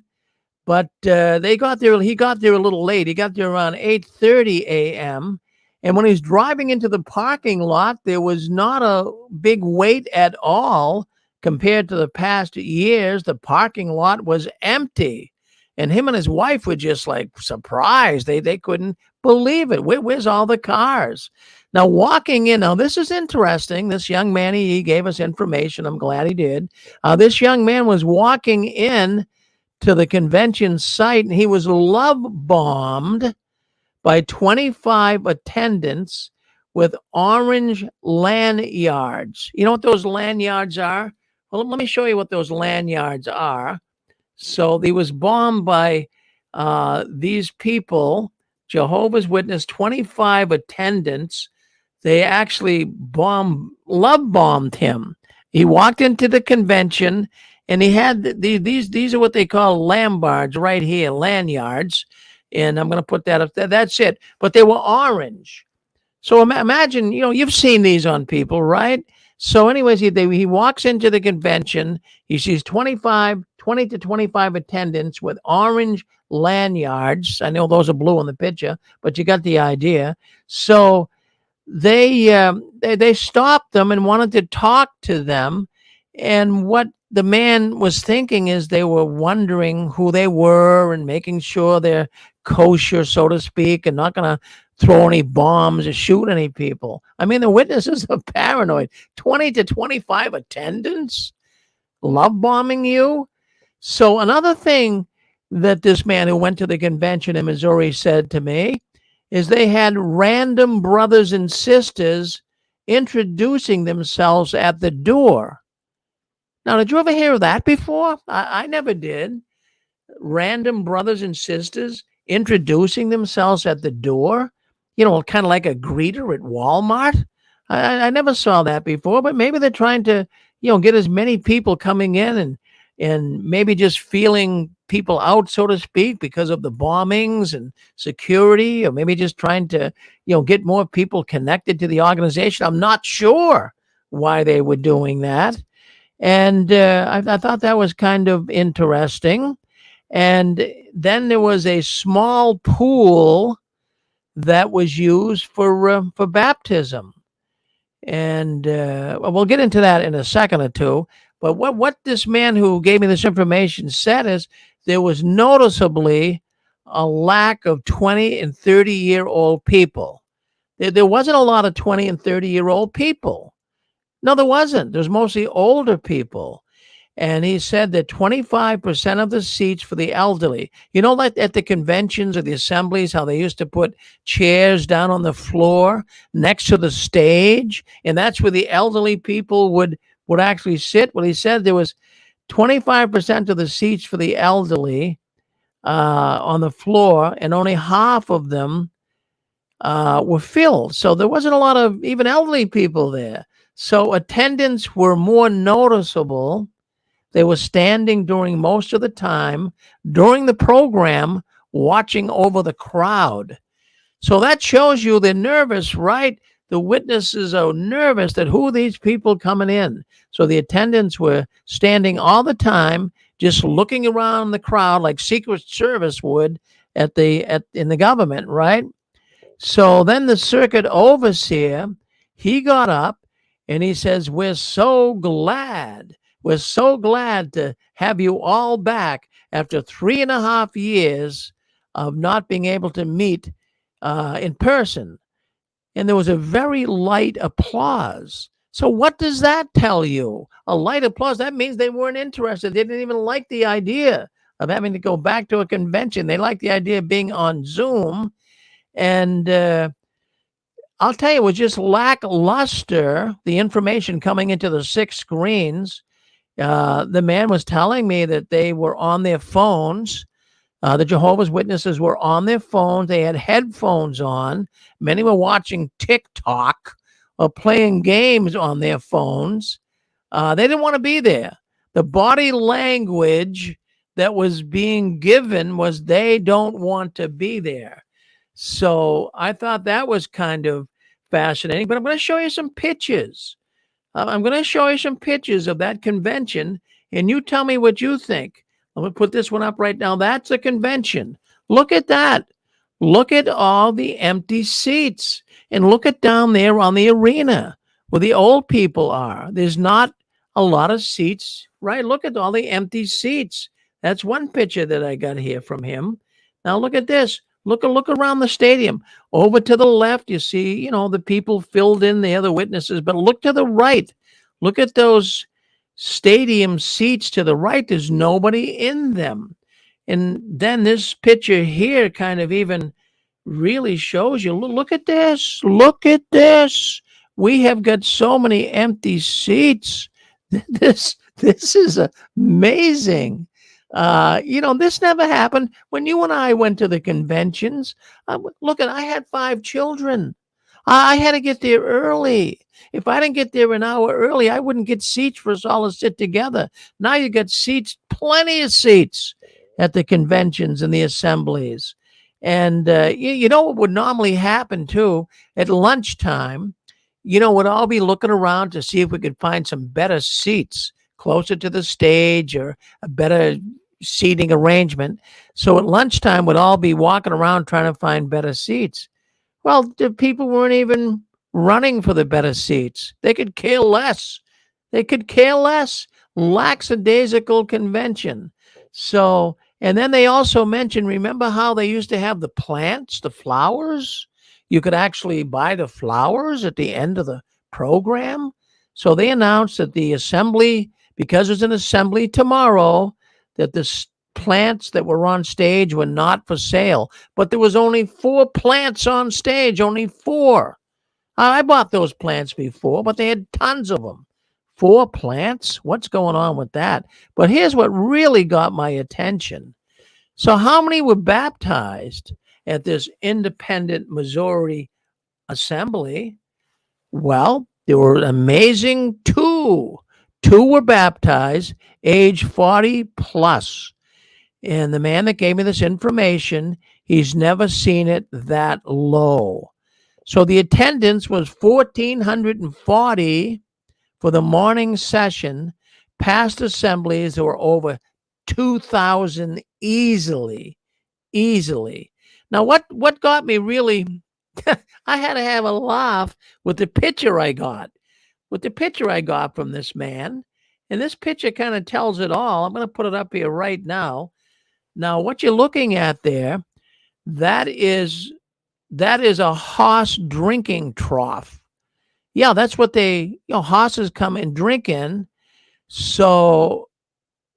but he got there a little late. He got there around 8:30 a.m., and when he was driving into the parking lot, there was not a big wait at all compared to the past years. The parking lot was empty. And him and his wife were just like surprised. They couldn't believe it. Where's all the cars? Now, walking in, now this is interesting. This young man, he gave us information. I'm glad he did. This young man was walking in to the convention site, and he was love bombed by 25 attendants with orange lanyards. You know what those lanyards are? Well, let me show you what those lanyards are. So he was bombed by these people, Jehovah's Witness, 25 attendants. They actually love bombed him. He walked into the convention, and he had these are what they call lambards right here, lanyards. And I'm going to put that up there. That's it. But they were orange. So imagine, you've seen these on people, right? So anyways, he walks into the convention. He sees 20 to 25 attendants with orange lanyards. I know those are blue in the picture, but you got the idea. So they stopped them and wanted to talk to them. And what the man was thinking is they were wondering who they were and making sure they're kosher, so to speak, and not going to throw any bombs or shoot any people. I mean, the witnesses are paranoid. 20 to 25 attendants love bombing you. So another thing that this man who went to the convention in Missouri said to me is they had random brothers and sisters introducing themselves at the door. Now, did you ever hear of that before? I never did. Random brothers and sisters introducing themselves at the door, kind of like a greeter at Walmart. I never saw that before, but maybe they're trying to, get as many people coming in and maybe just feeling people out, so to speak, because of the bombings and security, or maybe just trying to, get more people connected to the organization. I'm not sure why they were doing that. And I thought that was kind of interesting. And then there was a small pool that was used for baptism. And we'll get into that in a second or two. But what this man who gave me this information said is there was noticeably a lack of 20 and 30-year-old people. There wasn't a lot of 20 and 30-year-old people. No, there wasn't. There's mostly older people. And he said that 25% of the seats for the elderly, like at the conventions or the assemblies, how they used to put chairs down on the floor next to the stage. And that's where the elderly people would actually sit. Well, he said there was 25% of the seats for the elderly on the floor, and only half of them were filled. So there wasn't a lot of even elderly people there. So attendants were more noticeable. They were standing during most of the time during the program, watching over the crowd. So that shows you they're nervous, right? The witnesses are nervous that who are these people coming in? So the attendants were standing all the time, just looking around the crowd like Secret Service would in the government, right? So then the circuit overseer, he got up and he says, we're so glad to have you all back after 3.5 years of not being able to meet in person. and there was a very light applause. So what does that tell you? A light applause, that means they weren't interested. They didn't even like the idea of having to go back to a convention. They liked the idea of being on Zoom. And I'll tell you, it was just lackluster, the information coming into the 6 screens. The man was telling me that they were on their phones. The Jehovah's Witnesses were on their phones. They had headphones on. Many were watching TikTok or playing games on their phones. They didn't want to be there. The body language that was being given was they don't want to be there. So I thought that was kind of fascinating. But I'm going to show you some pictures. I'm going to show you some pictures of that convention, and you tell me what you think. I'm going to put this one up right now. That's a convention. Look at that. Look at all the empty seats. And look at down there on the arena where the old people are. There's not a lot of seats, right? Look at all the empty seats. That's one picture that I got here from him. Now look at this. Look around the stadium. Over to the left, you see, the people filled in there, the witnesses. But look to the right. Look at those stadium seats to the right. There's nobody in them. And then this picture here kind of even really shows you, look at this. Look at this. We have got so many empty seats. This is amazing. This never happened when you and I went to the conventions. I had 5 children. I had to get there early. If I didn't get there an hour early, I wouldn't get seats for us all to sit together. Now you got seats, plenty of seats at the conventions and the assemblies. And you know what would normally happen too at lunchtime? We'd all be looking around to see if we could find some better seats closer to the stage or a better seating arrangement. So at lunchtime, we'd all be walking around trying to find better seats. Well, the people weren't even running for the better seats. They could care less. Lackadaisical convention. So, and then they also mentioned, remember how they used to have the plants, the flowers? You could actually buy the flowers at the end of the program. So they announced that the assembly, because there's an assembly tomorrow, that the plants that were on stage were not for sale. But there was only 4 plants on stage, only 4. I bought those plants before, but they had tons of them. 4 plants? What's going on with that? But here's what really got my attention. So how many were baptized at this independent Missouri assembly? Well, there were an amazing 2. 2 were baptized, age 40 plus. And the man that gave me this information, he's never seen it that low. So the attendance was 1,440 for the morning session. Past assemblies, there were over 2,000 easily. Now, what got me really, I had to have a laugh with the picture I got. From this man. And this picture kind of tells it all. I'm going to put it up here right now. Now, what you're looking at there, that is a horse drinking trough. Yeah, that's what horses come and drink in. So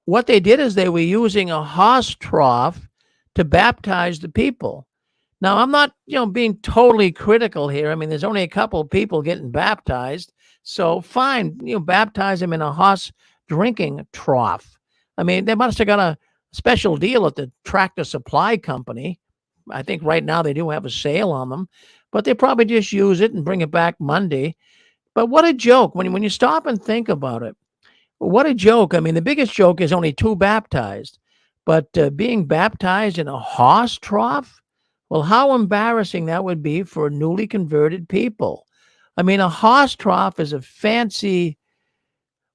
what they did is they were using a horse trough to baptize the people. Now, I'm not, being totally critical here. I mean, there's only a couple of people getting baptized. So fine, baptize them in a horse drinking trough. I mean, they must have got a special deal at the Tractor Supply Company. I think right now they do have a sale on them, but they probably just use it and bring it back Monday. But what a joke. When you stop and think about it, what a joke. I mean, the biggest joke is only 2 baptized, but being baptized in a horse trough, well, how embarrassing that would be for newly converted people. I mean, a horse trough is a fancy,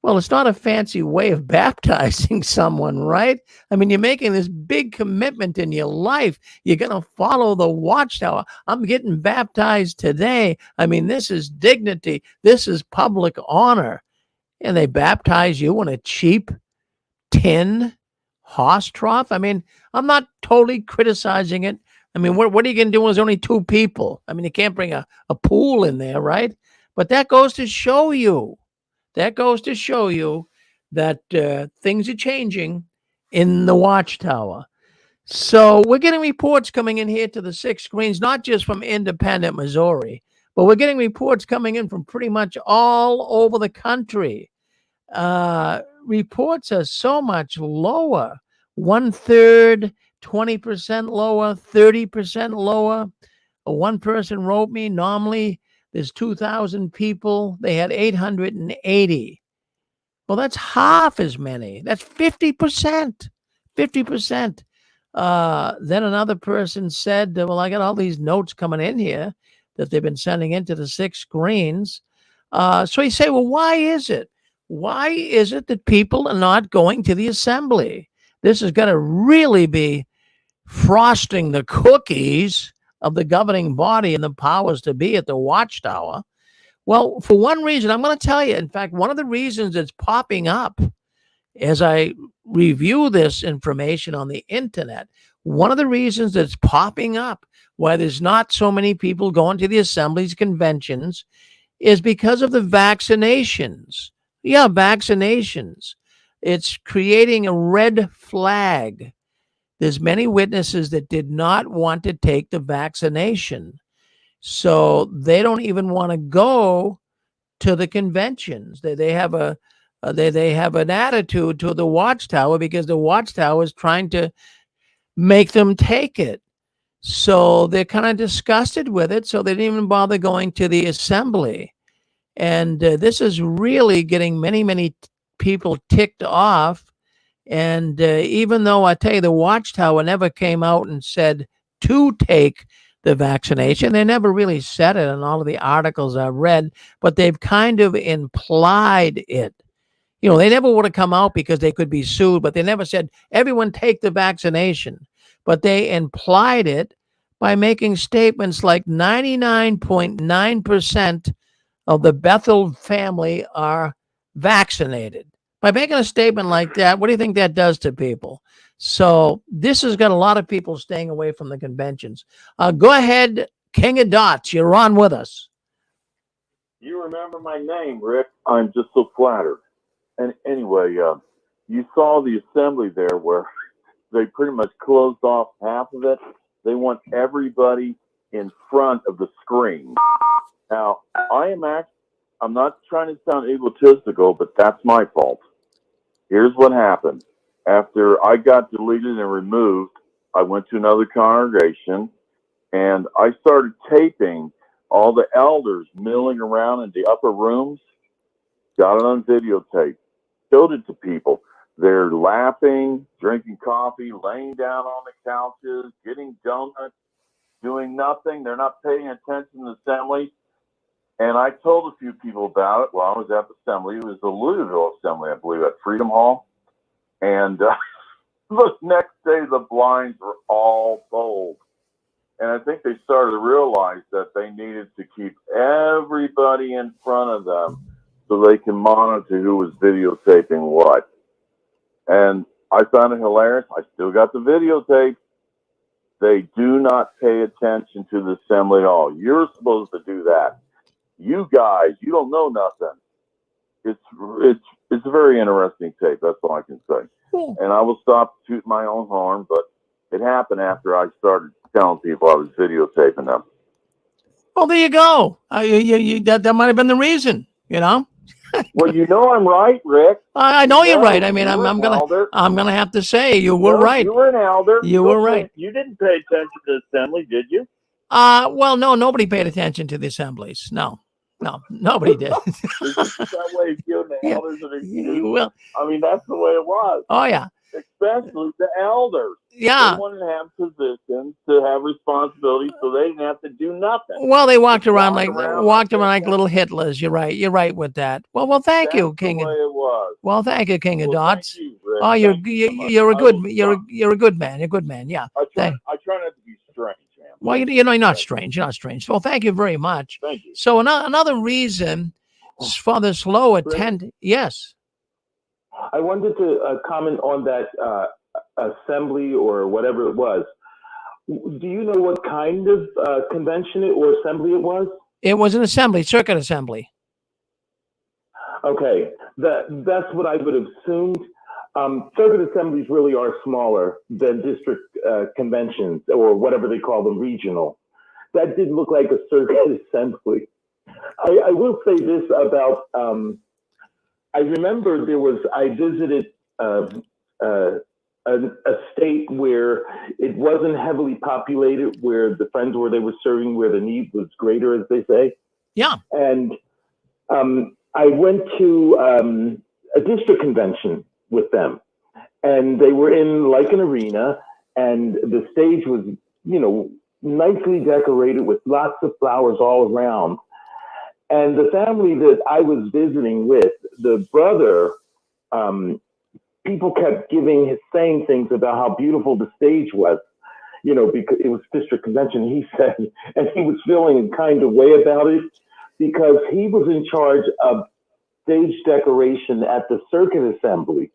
well, it's not a fancy way of baptizing someone, right? I mean, you're making this big commitment in your life. You're going to follow the Watchtower. I'm getting baptized today. I mean, this is dignity. This is public honor. And they baptize you in a cheap tin horse trough. I mean, I'm not totally criticizing it. I mean, what are you going to do when there's only 2 people? I mean, you can't bring a pool in there, right? But that goes to show you. That goes to show you that things are changing in the Watchtower. So we're getting reports coming in here to the 6 screens, not just from independent Missouri, but we're getting reports coming in from pretty much all over the country. Reports are so much lower, 1/3, 20% lower, 30% lower. One person wrote me, normally there's 2,000 people. They had 880. Well, that's half as many. That's 50%. 50%. Then another person said, well, I got all these notes coming in here that they've been sending into the 6 screens. So you say, well, why is it? Why is it that people are not going to the assembly? This is going to really be frosting the cookies of the governing body and the powers to be at the Watchtower. Well, for one reason, I'm going to tell you, in fact, one of the reasons it's popping up as I review this information on the internet, one of the reasons it's popping up why there's not so many people going to the assemblies, conventions, is because of the vaccinations. Yeah, vaccinations. It's creating a red flag. There's many witnesses that did not want to take the vaccination. So they don't even want to go to the conventions. They have they have an attitude to the Watchtower because the Watchtower is trying to make them take it. So they're kind of disgusted with it. So they didn't even bother going to the assembly. And this is really getting many people ticked off. And even though I tell you, the Watchtower never came out and said to take the vaccination, they never really said it in all of the articles I've read, but they've kind of implied it. You know, they never would have come out because they could be sued, but they never said, everyone take the vaccination. But they implied it by making statements like 99.9% of the Bethel family are vaccinated. By making a statement like that, what do you think that does to people? So this has got a lot of people staying away from the conventions. Go ahead, King of Dots. You're on with us. You remember my name, Rick. I'm just so flattered. And anyway, you saw the assembly there where they pretty much closed off half of it. They want everybody in front of the screen. Now, I'm not trying to sound egotistical, but that's my fault. Here's what happened. After I got deleted and removed, I went to another congregation, and I started taping all the elders milling around in the upper rooms. Got it on videotape. Showed it to people. They're laughing, drinking coffee, laying down on the couches, getting donuts, doing nothing. They're not paying attention to the assembly. And I told a few people about it while I was at the assembly. It was the Louisville assembly, I believe, at Freedom Hall. And the next day, the blinds were all pulled. And I think they started to realize that they needed to keep everybody in front of them so they can monitor who was videotaping what. And I found it hilarious. I still got the videotape. They do not pay attention to the assembly at all. You're supposed to do that. You guys, you don't know nothing. It's a very interesting tape. That's all I can say. And I will stop tooting my own horn, but it happened after I started telling people I was videotaping them. Well, there you go. That might have been the reason, you know. Well, you know I'm right, Rick. I know you're right. I mean, I'm gonna have to say you were right. You were an elder. You were right. You didn't pay attention to the assembly, did you? Well, no, nobody paid attention to the assemblies. No, nobody did. That way of giving the elders an excuse. Well, I mean, that's the way it was. Oh yeah. Especially the elders. Yeah. They wanted to have positions, to have responsibility, so they didn't have to do nothing. Well, they walked around like little Hitlers. You're right. You're right with that. Well, thank you, King. That's the way it was. Well, thank you, King of Dots. Thank you, Rick. Oh, you're a good man. You're a good man. Yeah. I try not to be strange, man. Well, you're not strange. You're not strange. Well, thank you very much. Thank you. So another reason for the slow attend. Yes. I wanted to comment on that assembly or whatever it was. Do you know what kind of convention or assembly it was? It was an assembly, circuit assembly. Okay, that's what I would have assumed. Circuit assemblies really are smaller than district conventions, or whatever they call them, regional. That did look like a circuit assembly. I will say this about, I remember I visited a state where it wasn't heavily populated, where the friends where they were serving, where the need was greater, as they say. Yeah. And I went to a district convention with them, and they were in like an arena, and the stage was, nicely decorated with lots of flowers all around. And the family that I was visiting with, the brother, people kept saying things about how beautiful the stage was, because it was district convention, he said, and he was feeling a kind of way about it because he was in charge of stage decoration at the circuit assembly.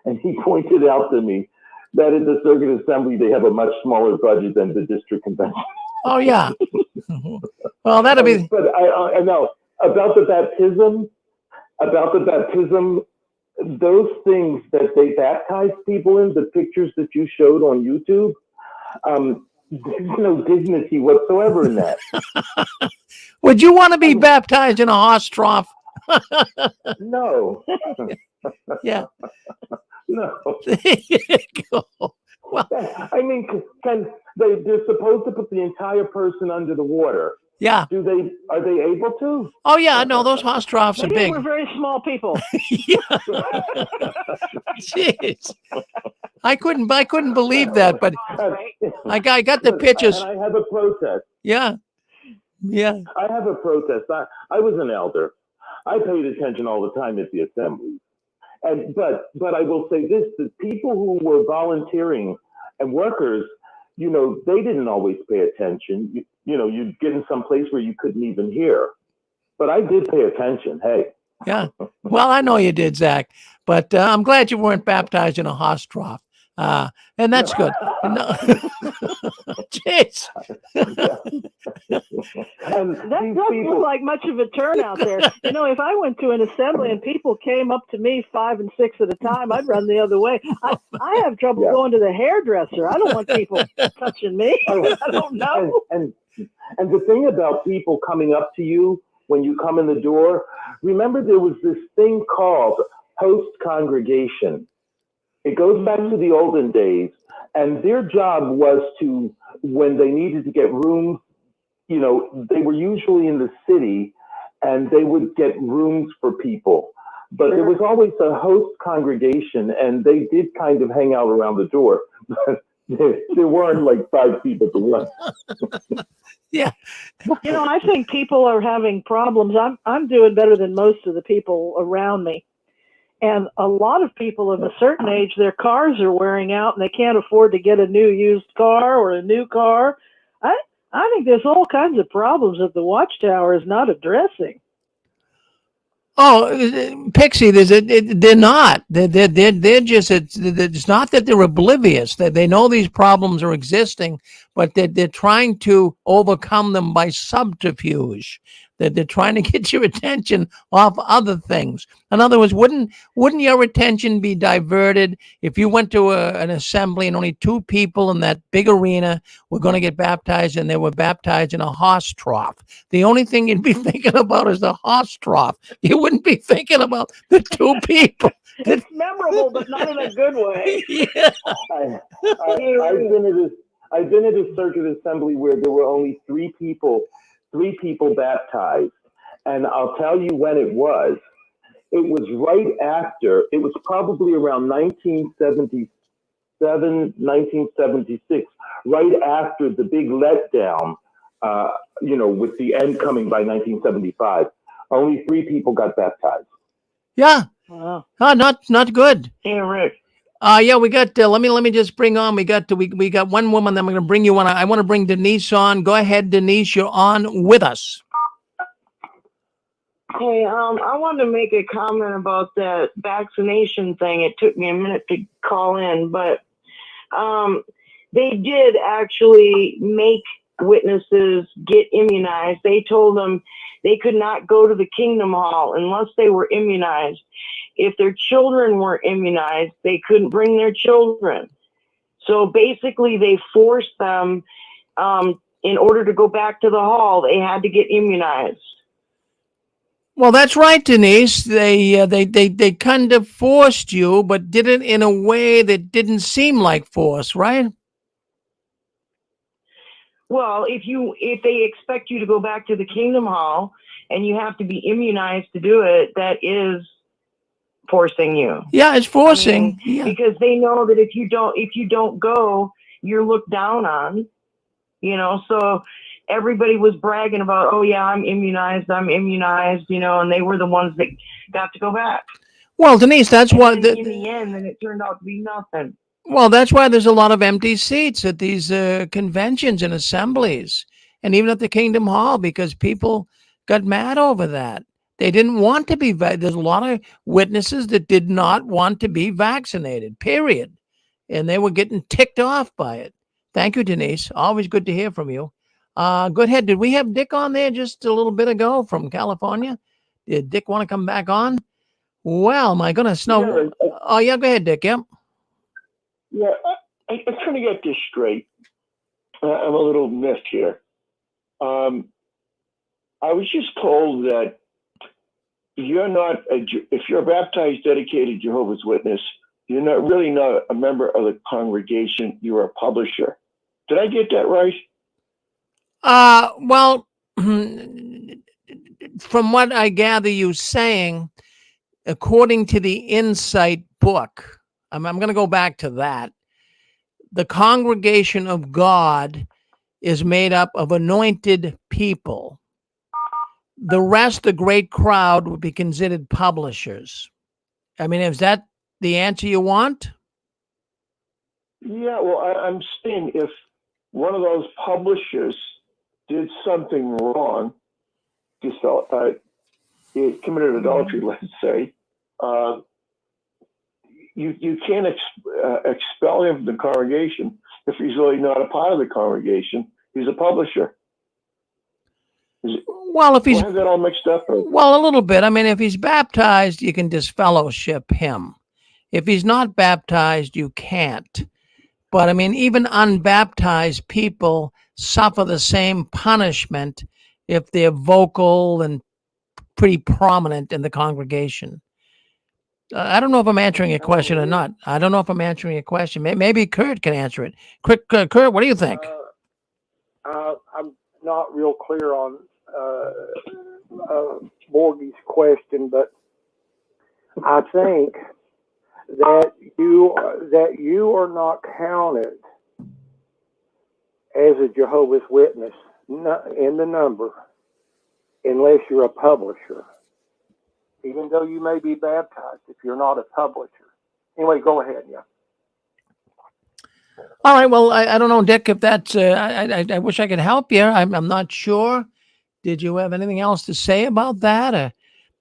And he pointed out to me that in the circuit assembly, they have a much smaller budget than the district convention. Oh, yeah. Well, that'll be. But I know about the baptism, those things that they baptize people in, the pictures that you showed on YouTube, there's no dignity whatsoever in that. Would you want to be baptized in a horse trough? No. Yeah. No. There you go. Well, I mean, they're supposed to put the entire person under the water. Yeah. Are they able to? Oh yeah, no, those horse troughs are big. We're very small people. Yeah. Jeez. I couldn't believe that, but I got the pictures. And I have a protest. Yeah. Yeah. I have a protest. I was an elder. I paid attention all the time at the assembly. But I will say this, the people who were volunteering and workers, they didn't always pay attention. You'd get in some place where you couldn't even hear. But I did pay attention. Hey. Yeah. Well, I know you did, Zach. But I'm glad you weren't baptized in a horse trough. And that's good. No. Jeez. That doesn't look like much of a turnout there. If I went to an assembly and people came up to me 5 and 6 at a time, I'd run the other way. I have trouble going to the hairdresser. I don't want people touching me. I don't know. And the thing about people coming up to you when you come in the door, remember there was this thing called host congregation. It goes back to the olden days, and their job was to, when they needed to get rooms, they were usually in the city, and they would get rooms for people. But there was always a host congregation, and they did kind of hang out around the door. But there weren't like 5 people to one. Yeah. I think people are having problems. I'm doing better than most of the people around me. And a lot of people of a certain age, their cars are wearing out and they can't afford to get a new used car or a new car. I think there's all kinds of problems that the Watchtower is not addressing. Oh, Pixie, they're not. They're just. It's not that they're oblivious. That they know these problems are existing, but they're trying to overcome them by subterfuge. That they're trying to get your attention off other things. In other words, wouldn't your attention be diverted if you went to an assembly and only 2 people in that big arena were going to get baptized and they were baptized in a horse trough? The only thing you'd be thinking about is the horse trough. You wouldn't be thinking about the 2 people. It's memorable, but not in a good way. Yeah. I've been at a circuit assembly where there were only 3 people baptized. And I'll tell you when it was. It was right after, it was probably around 1977, 1976, right after the big letdown, with the end coming by 1975. Only 3 people got baptized. Yeah. Wow. Oh, not good. Hey, Rick. Yeah, we got. Let me just bring on. We got one woman. That I'm going to bring you on. I want to bring Denise on. Go ahead, Denise. You're on with us. Hey, I wanted to make a comment about that vaccination thing. It took me a minute to call in, but they did actually make witnesses get immunized. They told them they could not go to the Kingdom Hall unless they were immunized. If their children were immunized, they couldn't bring their children. So basically, they forced them, in order to go back to the hall, they had to get immunized. Well, that's right, Denise. They kind of forced you, but did it in a way that didn't seem like force, right? Well, if they expect you to go back to the Kingdom Hall and you have to be immunized to do it, that is forcing you. Yeah, it's forcing. Yeah. Because they know that if you don't go, you're looked down on. You know, so everybody was bragging about, oh yeah, I'm immunized, you know, and they were the ones that got to go back. Well, Denise, that's why in the end, then it turned out to be nothing. Well, that's why there's a lot of empty seats at these conventions and assemblies, and even at the Kingdom Hall, because people got mad over that. They didn't want to be. There's a lot of witnesses that did not want to be vaccinated. Period, and they were getting ticked off by it. Thank you, Denise. Always good to hear from you. Go ahead. Did we have Dick on there just a little bit ago from California? Did Dick want to come back on? Well, my goodness, no. Yeah, Oh yeah, go ahead, Dick. Yep. Yeah, I'm trying to get this straight. I'm a little miffed here. I was just told that you're not, if you're a baptized, dedicated Jehovah's Witness, you're not really not a member of the congregation. You're a publisher. Did I get that right? Well, from what I gather you saying, according to the Insight book, I'm going to go back to that. The congregation of God is made up of anointed people. The rest, the great crowd, would be considered publishers. I mean, is that the answer you want? Yeah, well, I'm saying if one of those publishers did something wrong, it committed adultery, let's say, you can't expel him from the congregation if he's really not a part of the congregation. He's a publisher. Well, if he's have that all mixed up. Well, a little bit. I mean, if he's baptized, you can disfellowship him. If he's not baptized, you can't. But I mean, even unbaptized people suffer the same punishment if they're vocal and pretty prominent in the congregation. I don't know if I'm answering your question or not. I don't know if I'm answering your question. Maybe Kurt can answer it. Kurt, what do you think? I'm not real clear on Borgie's question, but I think that you are not counted as a Jehovah's Witness in the number unless you're a publisher. Even though you may be baptized, if you're not a publisher. Anyway, go ahead, yeah. All right. Well, I don't know, Dick, if that's. I wish I could help you. I'm not sure. Did you have anything else to say about that? Or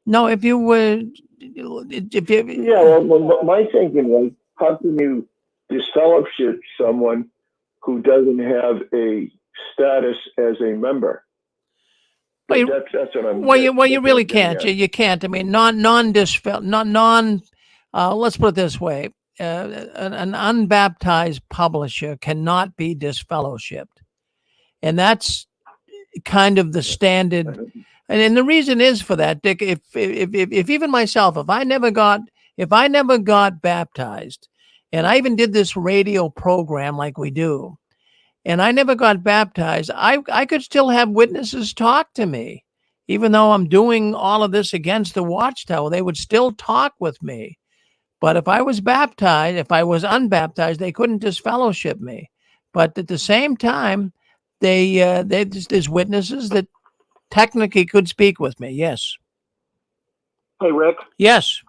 no? If you would, yeah. Well, my thinking was, how can you disfellowship someone who doesn't have a status as a member? Well, that's what I'm. Well, you really can't. You can't. I mean, let's put it this way: an unbaptized publisher cannot be disfellowshipped, and that's kind of the standard. And the reason is for that, Dick. If even myself, if I never got baptized, and I even did this radio program like we do, and I never got baptized, I could still have witnesses talk to me. Even though I'm doing all of this against the Watchtower, they would still talk with me. But if I was baptized, if I was unbaptized, they couldn't disfellowship me. But at the same time, there's witnesses that technically could speak with me. Yes. Hey, Rick. Yes.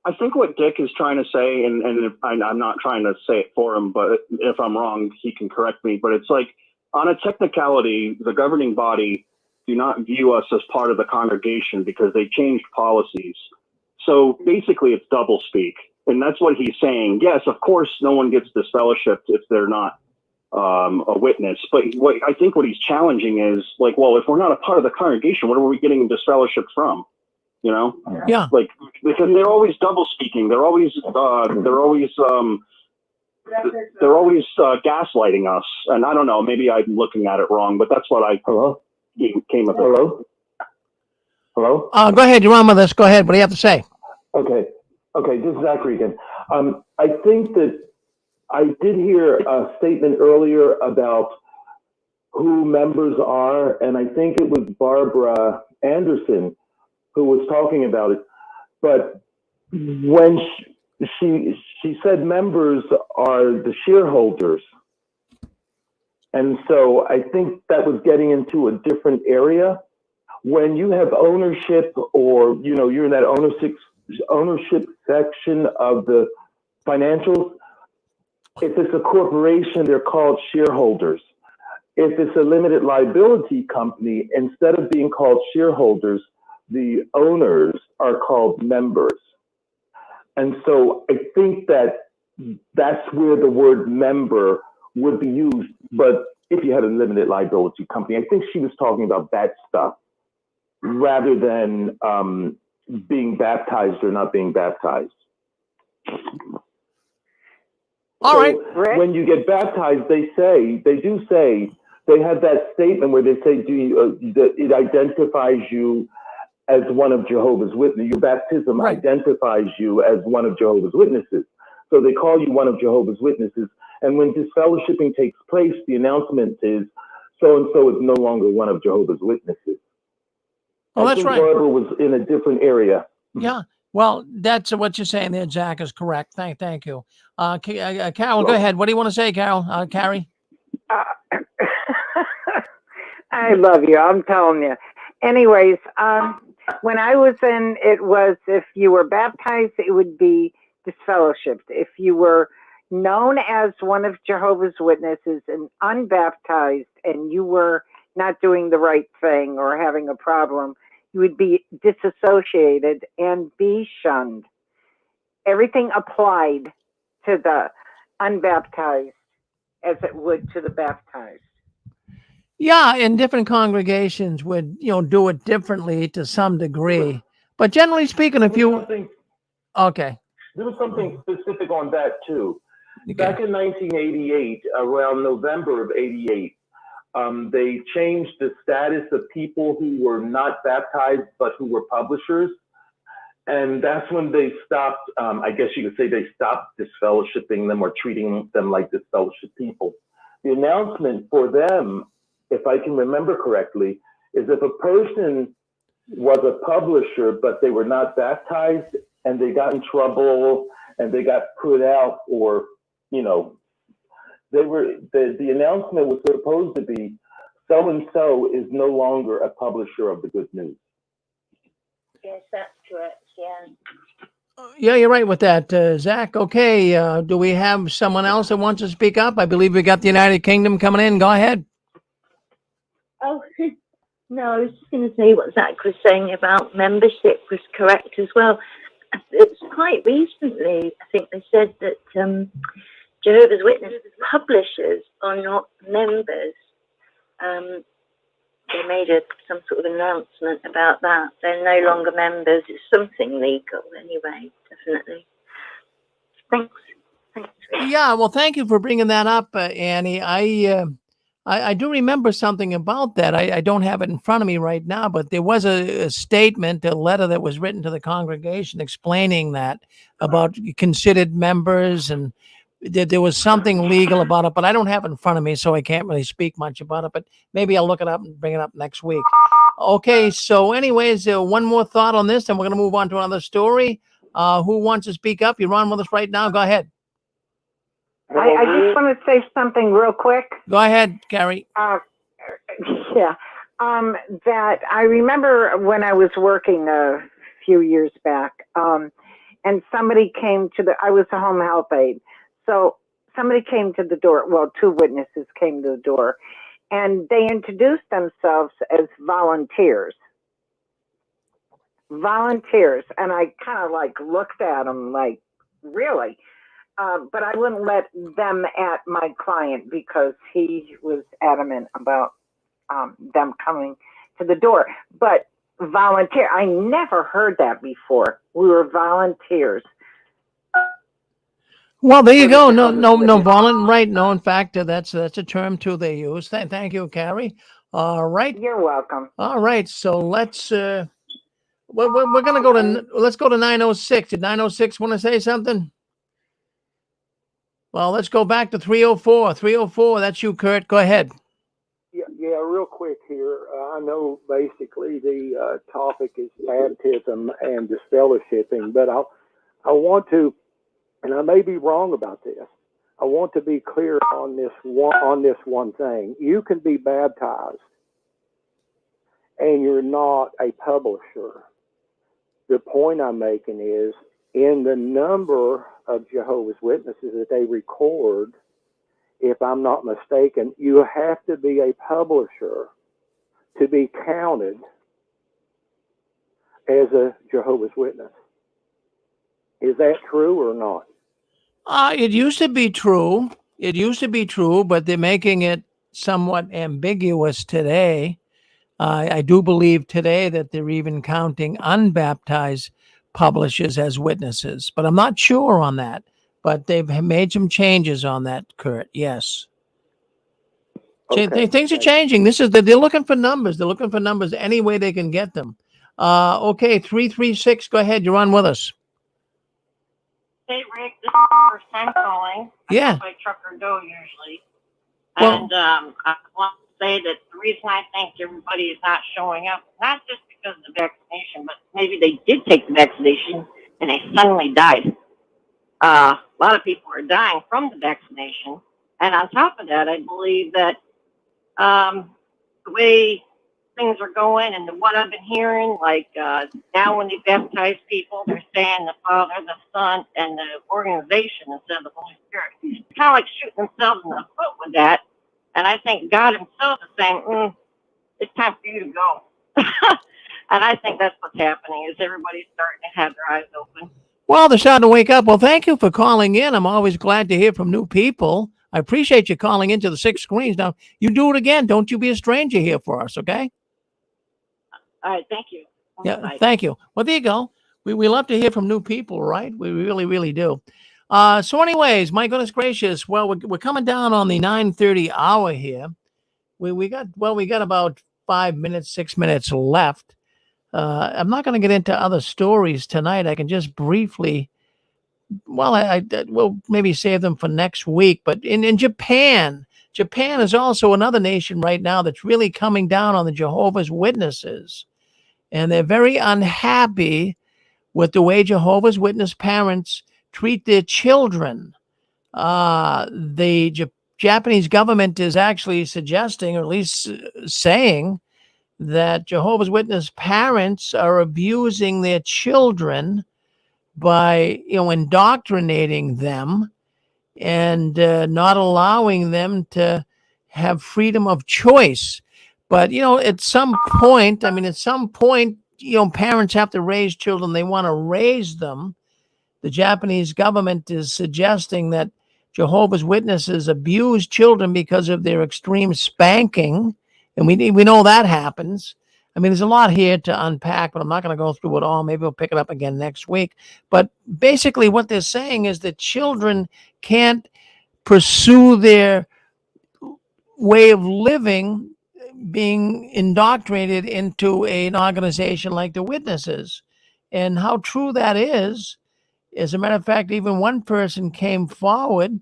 I think what Dick is trying to say, and I'm not trying to say it for him, but if I'm wrong, he can correct me. But it's like, on a technicality, the governing body do not view us as part of the congregation because they changed policies. So basically, it's doublespeak. And that's what he's saying. Yes, of course, no one gets disfellowshipped if they're not a witness. But I think what he's challenging is like, well, if we're not a part of the congregation, what are we getting disfellowship from? You know? Yeah. Like, because they're always double speaking. They're always gaslighting us. And I don't know, maybe I'm looking at it wrong, but that's what I came up with. Hello? Go ahead. You're on with us. Go ahead. What do you have to say? Okay, this is Zachary again. I think that I did hear a statement earlier about who members are, and I think it was Barbara Anderson who was talking about it. But when she said members are the shareholders, and so I think that was getting into a different area. When you have ownership, or you're in that ownership section of the financials, if it's a corporation, they're called shareholders. If it's a limited liability company, instead of being called shareholders, the owners are called members. And so I think that that's where the word member would be used. But if you had a limited liability company, I think she was talking about that stuff rather than being baptized or not being baptized. All right. When you get baptized, they have that statement where they say, it identifies you as one of Jehovah's Witnesses. Your baptism identifies you as one of Jehovah's Witnesses. So they call you one of Jehovah's Witnesses. And when disfellowshipping takes place, the announcement is, so-and-so is no longer one of Jehovah's Witnesses. Oh, that's right. Barbara was in a different area. Yeah. Well, that's what you're saying there, Jack, is correct. Thank you. Carol, go ahead. What do you want to say, Carol? Carrie? I love you. I'm telling you. Anyways, when I was in, it was if you were baptized, it would be disfellowshipped. If you were known as one of Jehovah's Witnesses and unbaptized and you were not doing the right thing or having a problem, you would be disassociated and be shunned. Everything applied to the unbaptized as it would to the baptized. Yeah, and different congregations would, do it differently to some degree. But generally speaking, if you... Okay. There was something specific on that, too. Okay. Back in 1988, around November of 88, they changed the status of people who were not baptized, but who were publishers. And that's when they stopped, I guess you could say they stopped disfellowshipping them or treating them like disfellowship people. The announcement for them, if I can remember correctly, is if a person was a publisher, but they were not baptized and they got in trouble and they got put out, or, the announcement was supposed to be, so-and-so is no longer a publisher of the good news. Yes, that's correct. Yeah. Yeah, you're right with that, Zach. Okay, do we have someone else that wants to speak up? I believe we got the United Kingdom coming in. Go ahead. Oh, no, I was just going to say what Zach was saying about membership was correct as well. It's quite recently, I think they said that Jehovah's Witnesses publishers are not members. They made some sort of announcement about that. They're no longer members. It's something legal anyway, definitely. Thanks. Yeah, well, thank you for bringing that up, Annie. I do remember something about that. I don't have it in front of me right now, but there was a statement, a letter that was written to the congregation explaining that about considered members, and there was something legal about it, but I don't have it in front of me, so I can't really speak much about it, but maybe I'll look it up and bring it up next week. Okay, so anyways, one more thought on this, and we're going to move on to another story. Who wants to speak up? You're on with us right now. Go ahead. I just want to say something real quick. Go ahead, Carrie. That I remember when I was working a few years back, and somebody came I was a home health aide. So somebody came to the door. Well, two witnesses came to the door, and they introduced themselves as volunteers. And I kind of looked at them like, really. But I wouldn't let them at my client because he was adamant about them coming to the door. But volunteer, I never heard that before. We were volunteers. Well, there you go. No, volunteer. Right. No, in fact, that's a term too they use. Thank you, Carrie. All right. You're welcome. All right. So let's. We're gonna go to. Let's go to 906. Did 906 want to say something? Well, let's go back to 304. 304. That's you, Kurt. Go ahead. Yeah, real quick here. I know basically the topic is baptism and disfellowshipping, but I want to, and I may be wrong about this. I want to be clear on this one thing. You can be baptized, and you're not a publisher. The point I'm making is, in the number of Jehovah's Witnesses that they record, if I'm not mistaken, you have to be a publisher to be counted as a Jehovah's Witness. Is that true or not? It used to be true. It used to be true, but they're making it somewhat ambiguous today. I do believe today that they're even counting unbaptized publishers as witnesses, but I'm not sure on that. But they've made some changes on that, Kurt. Yes. Okay. Things are changing. They're looking for numbers. They're looking for numbers any way they can get them. Okay, 336. Go ahead. You're on with us. Hey, Rick. This is the first time calling. Yeah. I truck or dough usually. Well, and I want to say that the reason I think everybody is not showing up, not just because of the vaccination, but maybe they did take the vaccination and they suddenly died. A lot of people are dying from the vaccination. And on top of that, I believe that the way things are going and what I've been hearing, like now when they baptize people, they're saying the Father, the Son, and the organization instead of the Holy Spirit. It's kind of like shooting themselves in the foot with that. And I think God himself is saying, it's time for you to go. And I think that's what's happening, is everybody's starting to have their eyes open. Well, they're starting to wake up. Well, thank you for calling in. I'm always glad to hear from new people. I appreciate you calling into the 6 screens. Now, you do it again. Don't you be a stranger here for us, okay? All right, thank you. Yeah, Bye. thank you. Well, there you go. We love to hear from new people, right? We really, really do. So anyways, my goodness gracious, well, we're coming down on the 9:30 hour here. We got about 5 minutes, 6 minutes left. I'm not going to get into other stories tonight. I can just briefly, well, I will maybe save them for next week. But in Japan is also another nation right now that's really coming down on the Jehovah's Witnesses. And they're very unhappy with the way Jehovah's Witness parents treat their children. The Japanese government is actually suggesting, or at least saying, that Jehovah's Witness parents are abusing their children by, indoctrinating them and not allowing them to have freedom of choice. But, at some point, parents have to raise children. They want to raise them. The Japanese government is suggesting that Jehovah's Witnesses abuse children because of their extreme spanking. And we know that happens. I mean, there's a lot here to unpack, but I'm not going to go through it all. Maybe we'll pick it up again next week. But basically what they're saying is that children can't pursue their way of living being indoctrinated into an organization like the Witnesses. And how true that is, as a matter of fact, even one person came forward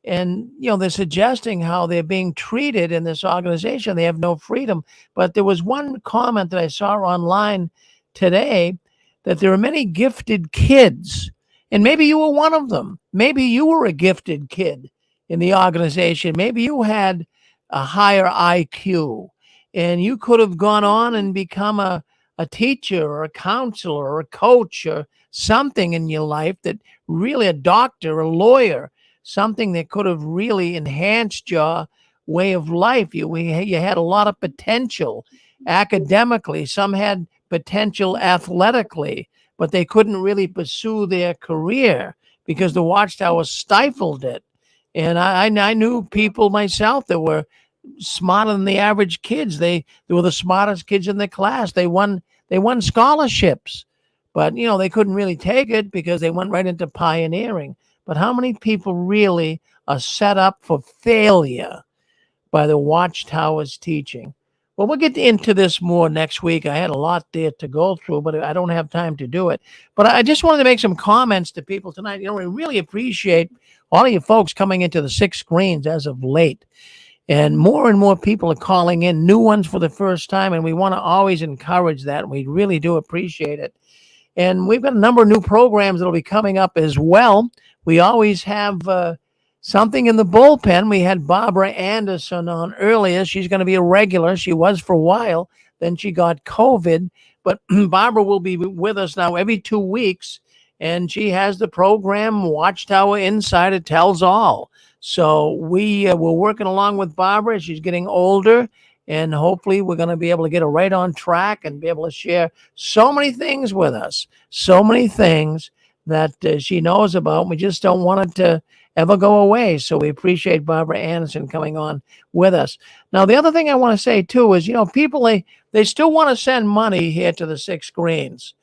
and, they're suggesting how they're being treated in this organization. They have no freedom. But there was one comment that I saw online today that there are many gifted kids, and maybe you were one of them. Maybe you were a gifted kid in the organization. Maybe you had a higher IQ and you could have gone on and become a teacher or a counselor or a coach or something in your life, that really, a doctor, a lawyer, something that could have really enhanced your way of life. You had a lot of potential academically. Some had potential athletically, but they couldn't really pursue their career because the Watchtower stifled it. And I knew people myself that were smarter than the average kids. They were the smartest kids in the class. They won scholarships, but they couldn't really take it because they went right into pioneering. But how many people really are set up for failure by the Watchtower's teaching? Well, we'll get into this more next week. I had a lot there to go through, but I don't have time to do it. But I just wanted to make some comments to people tonight. We really appreciate all of you folks coming into the 6 screens as of late. And more people are calling in, new ones for the first time, and we want to always encourage that. We really do appreciate it. And we've got a number of new programs that will be coming up as well. We always have something in the bullpen. We had Barbara Anderson on earlier. She's going to be a regular. She was for a while. Then she got COVID. But Barbara will be with us now every 2 weeks. And she has the program Watchtower Insider Tells All. So we're working along with Barbara. She's getting older. And hopefully we're going to be able to get her right on track and be able to share so many things with us. So many things that she knows about. We just don't want it to ever go away. So we appreciate Barbara Anderson coming on with us. Now, the other thing I want to say, too, is, people, they still want to send money here to the 6 screens.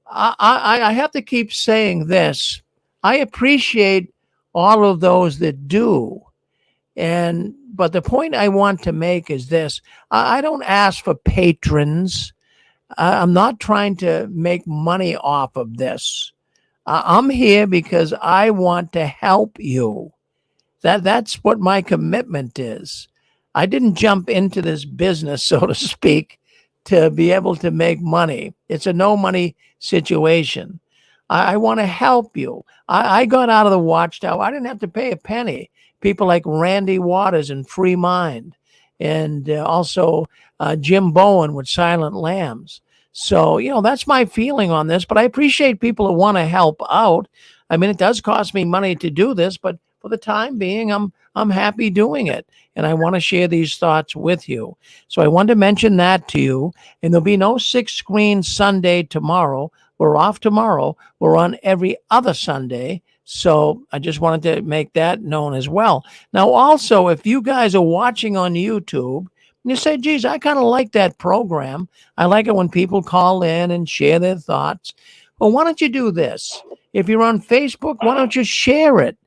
I have to keep saying this. I appreciate all of those that do. But the point I want to make is this. I don't ask for patrons. I'm not trying to make money off of this. I'm here because I want to help you. That's what my commitment is. I didn't jump into this business, so to speak, to be able to make money. It's a no money situation. I want to help you. I got out of the Watchtower. I didn't have to pay a penny. People like Randy Waters and Free Mind, and also Jim Bowen with Silent Lambs. So, that's my feeling on this, but I appreciate people who want to help out. I mean, it does cost me money to do this, but for the time being, I'm happy doing it. And I want to share these thoughts with you. So I wanted to mention that to you. And there'll be no 6 screen Sunday tomorrow. We're off tomorrow. We're on every other Sunday. So I just wanted to make that known as well. Now, also, if you guys are watching on YouTube, and you say, geez, I kind of like that program. I like it when people call in and share their thoughts. Well, why don't you do this? If you're on Facebook, why don't you share it?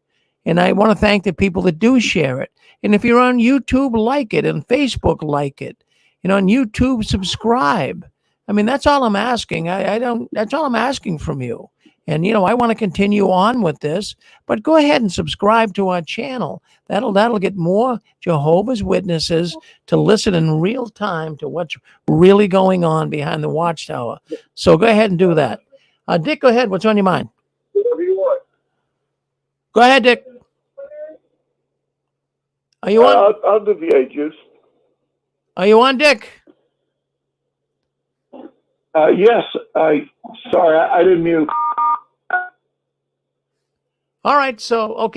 And I want to thank the people that do share it. And if you're on YouTube, like it, and Facebook, like it. On YouTube, subscribe. I mean, that's all I'm asking. That's all I'm asking from you. And, I want to continue on with this, but go ahead and subscribe to our channel. That'll get more Jehovah's Witnesses to listen in real time to what's really going on behind the Watchtower. So go ahead and do that. Dick, go ahead. What's on your mind? Whatever you want. Go ahead, Dick. Are you on? I'll do the ages. Are you on, Dick? Yes. Sorry, I didn't mute. All right, so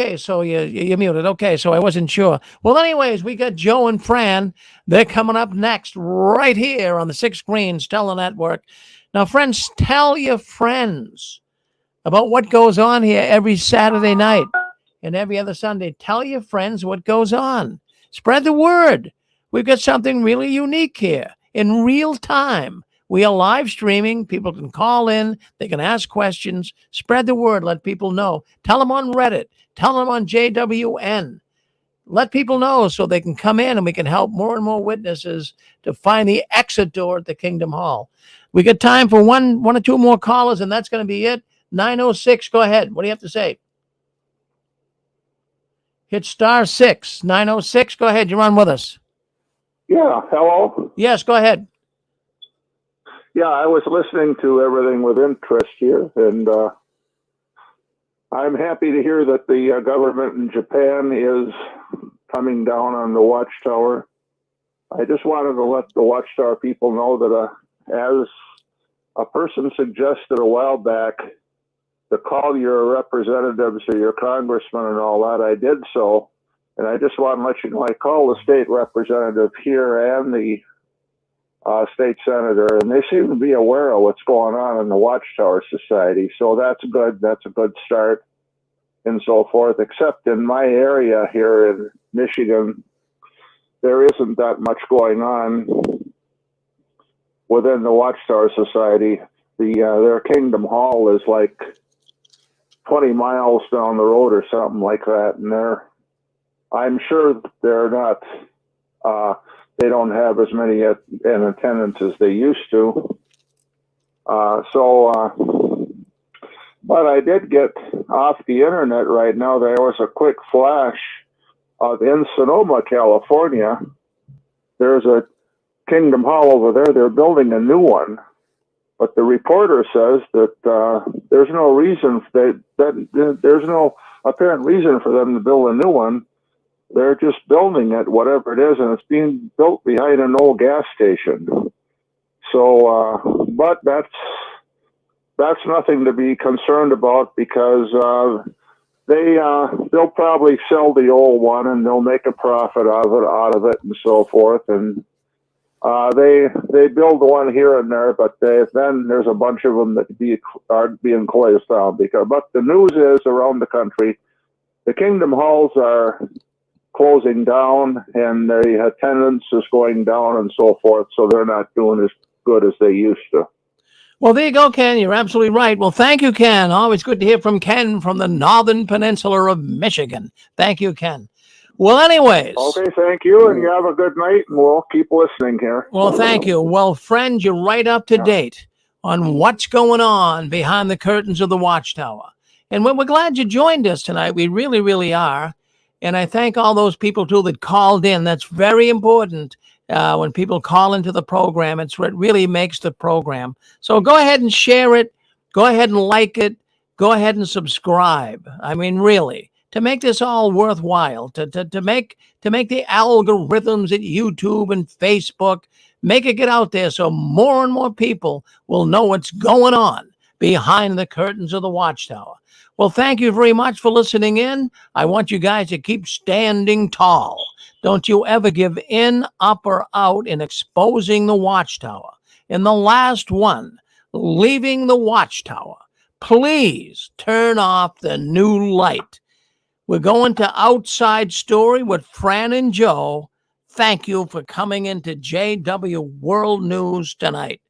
you're muted. Okay, so I wasn't sure. Well, anyways, we got Joe and Fran. They're coming up next right here on the 6 Screens Telenetwork. Now, friends, tell your friends about what goes on here every Saturday night and every other Sunday. Tell your friends what goes on. Spread the word. We've got something really unique here in real time. We are live streaming. People can call in. They can ask questions. Spread the word. Let people know. Tell them on Reddit. Tell them on JWN. Let people know so they can come in and we can help more and more witnesses to find the exit door at the Kingdom Hall. We got time for one or two more callers, and that's going to be it. 906, go ahead. What do you have to say? Hit *6. 906, go ahead. You're on with us. Yeah, hello? Yes, go ahead. Yeah, I was listening to everything with interest here, and I'm happy to hear that the government in Japan is coming down on the Watchtower. I just wanted to let the Watchtower people know that as a person suggested a while back, to call your representatives or your congressman and all that, I did so. And I just want to let you know, I called the state representative here and the state senator, and they seem to be aware of what's going on in the Watchtower Society. So that's good. That's a good start. and so forth, except in my area here in Michigan, there isn't that much going on within the Watchtower Society. Their Kingdom Hall is like 20 miles down the road or something like that, and I'm sure they're not, they don't have as many in attendance as they used to. But I did get off the internet right now. There was a quick flash of in Sonoma, California. There's a Kingdom Hall over there. They're building a new one, but the reporter says that there's no reason there's no apparent reason for them to build a new one. They're just building it, whatever it is, and it's being built behind an old gas station. So, but that's nothing to be concerned about, because they'll probably sell the old one and they'll make a profit out of it and so forth. And they build one here and there, but then there's a bunch of them that aren't being closed down. But the news is around the country, the Kingdom Halls are closing down and the attendance is going down and so forth. So they're not doing as good as they used to. Well, there you go, Ken. You're absolutely right. Well, thank you, Ken. Always good to hear from Ken from the Northern Peninsula of Michigan. Thank you, Ken. Well, anyways. Okay, thank you, and you have a good night, and we'll keep listening here. Well, thank you. Well, friend, you're right up to date on what's going on behind the curtains of the Watchtower. And we're glad you joined us tonight. We really, really are. And I thank all those people, too, that called in. That's very important. When people call into the program, it's what really makes the program. So go ahead and share it. Go ahead and like it. Go ahead and subscribe. I mean, really, to make this all worthwhile, to make the algorithms at YouTube and Facebook, make it get out there so more and more people will know what's going on behind the curtains of the Watchtower. Well, thank you very much for listening in. I want you guys to keep standing tall. Don't you ever give in, up, or out in exposing the Watchtower. And the last one, leaving the Watchtower, please turn off the new light. We're going to Outside Story with Fran and Joe. Thank you for coming into JW World News tonight.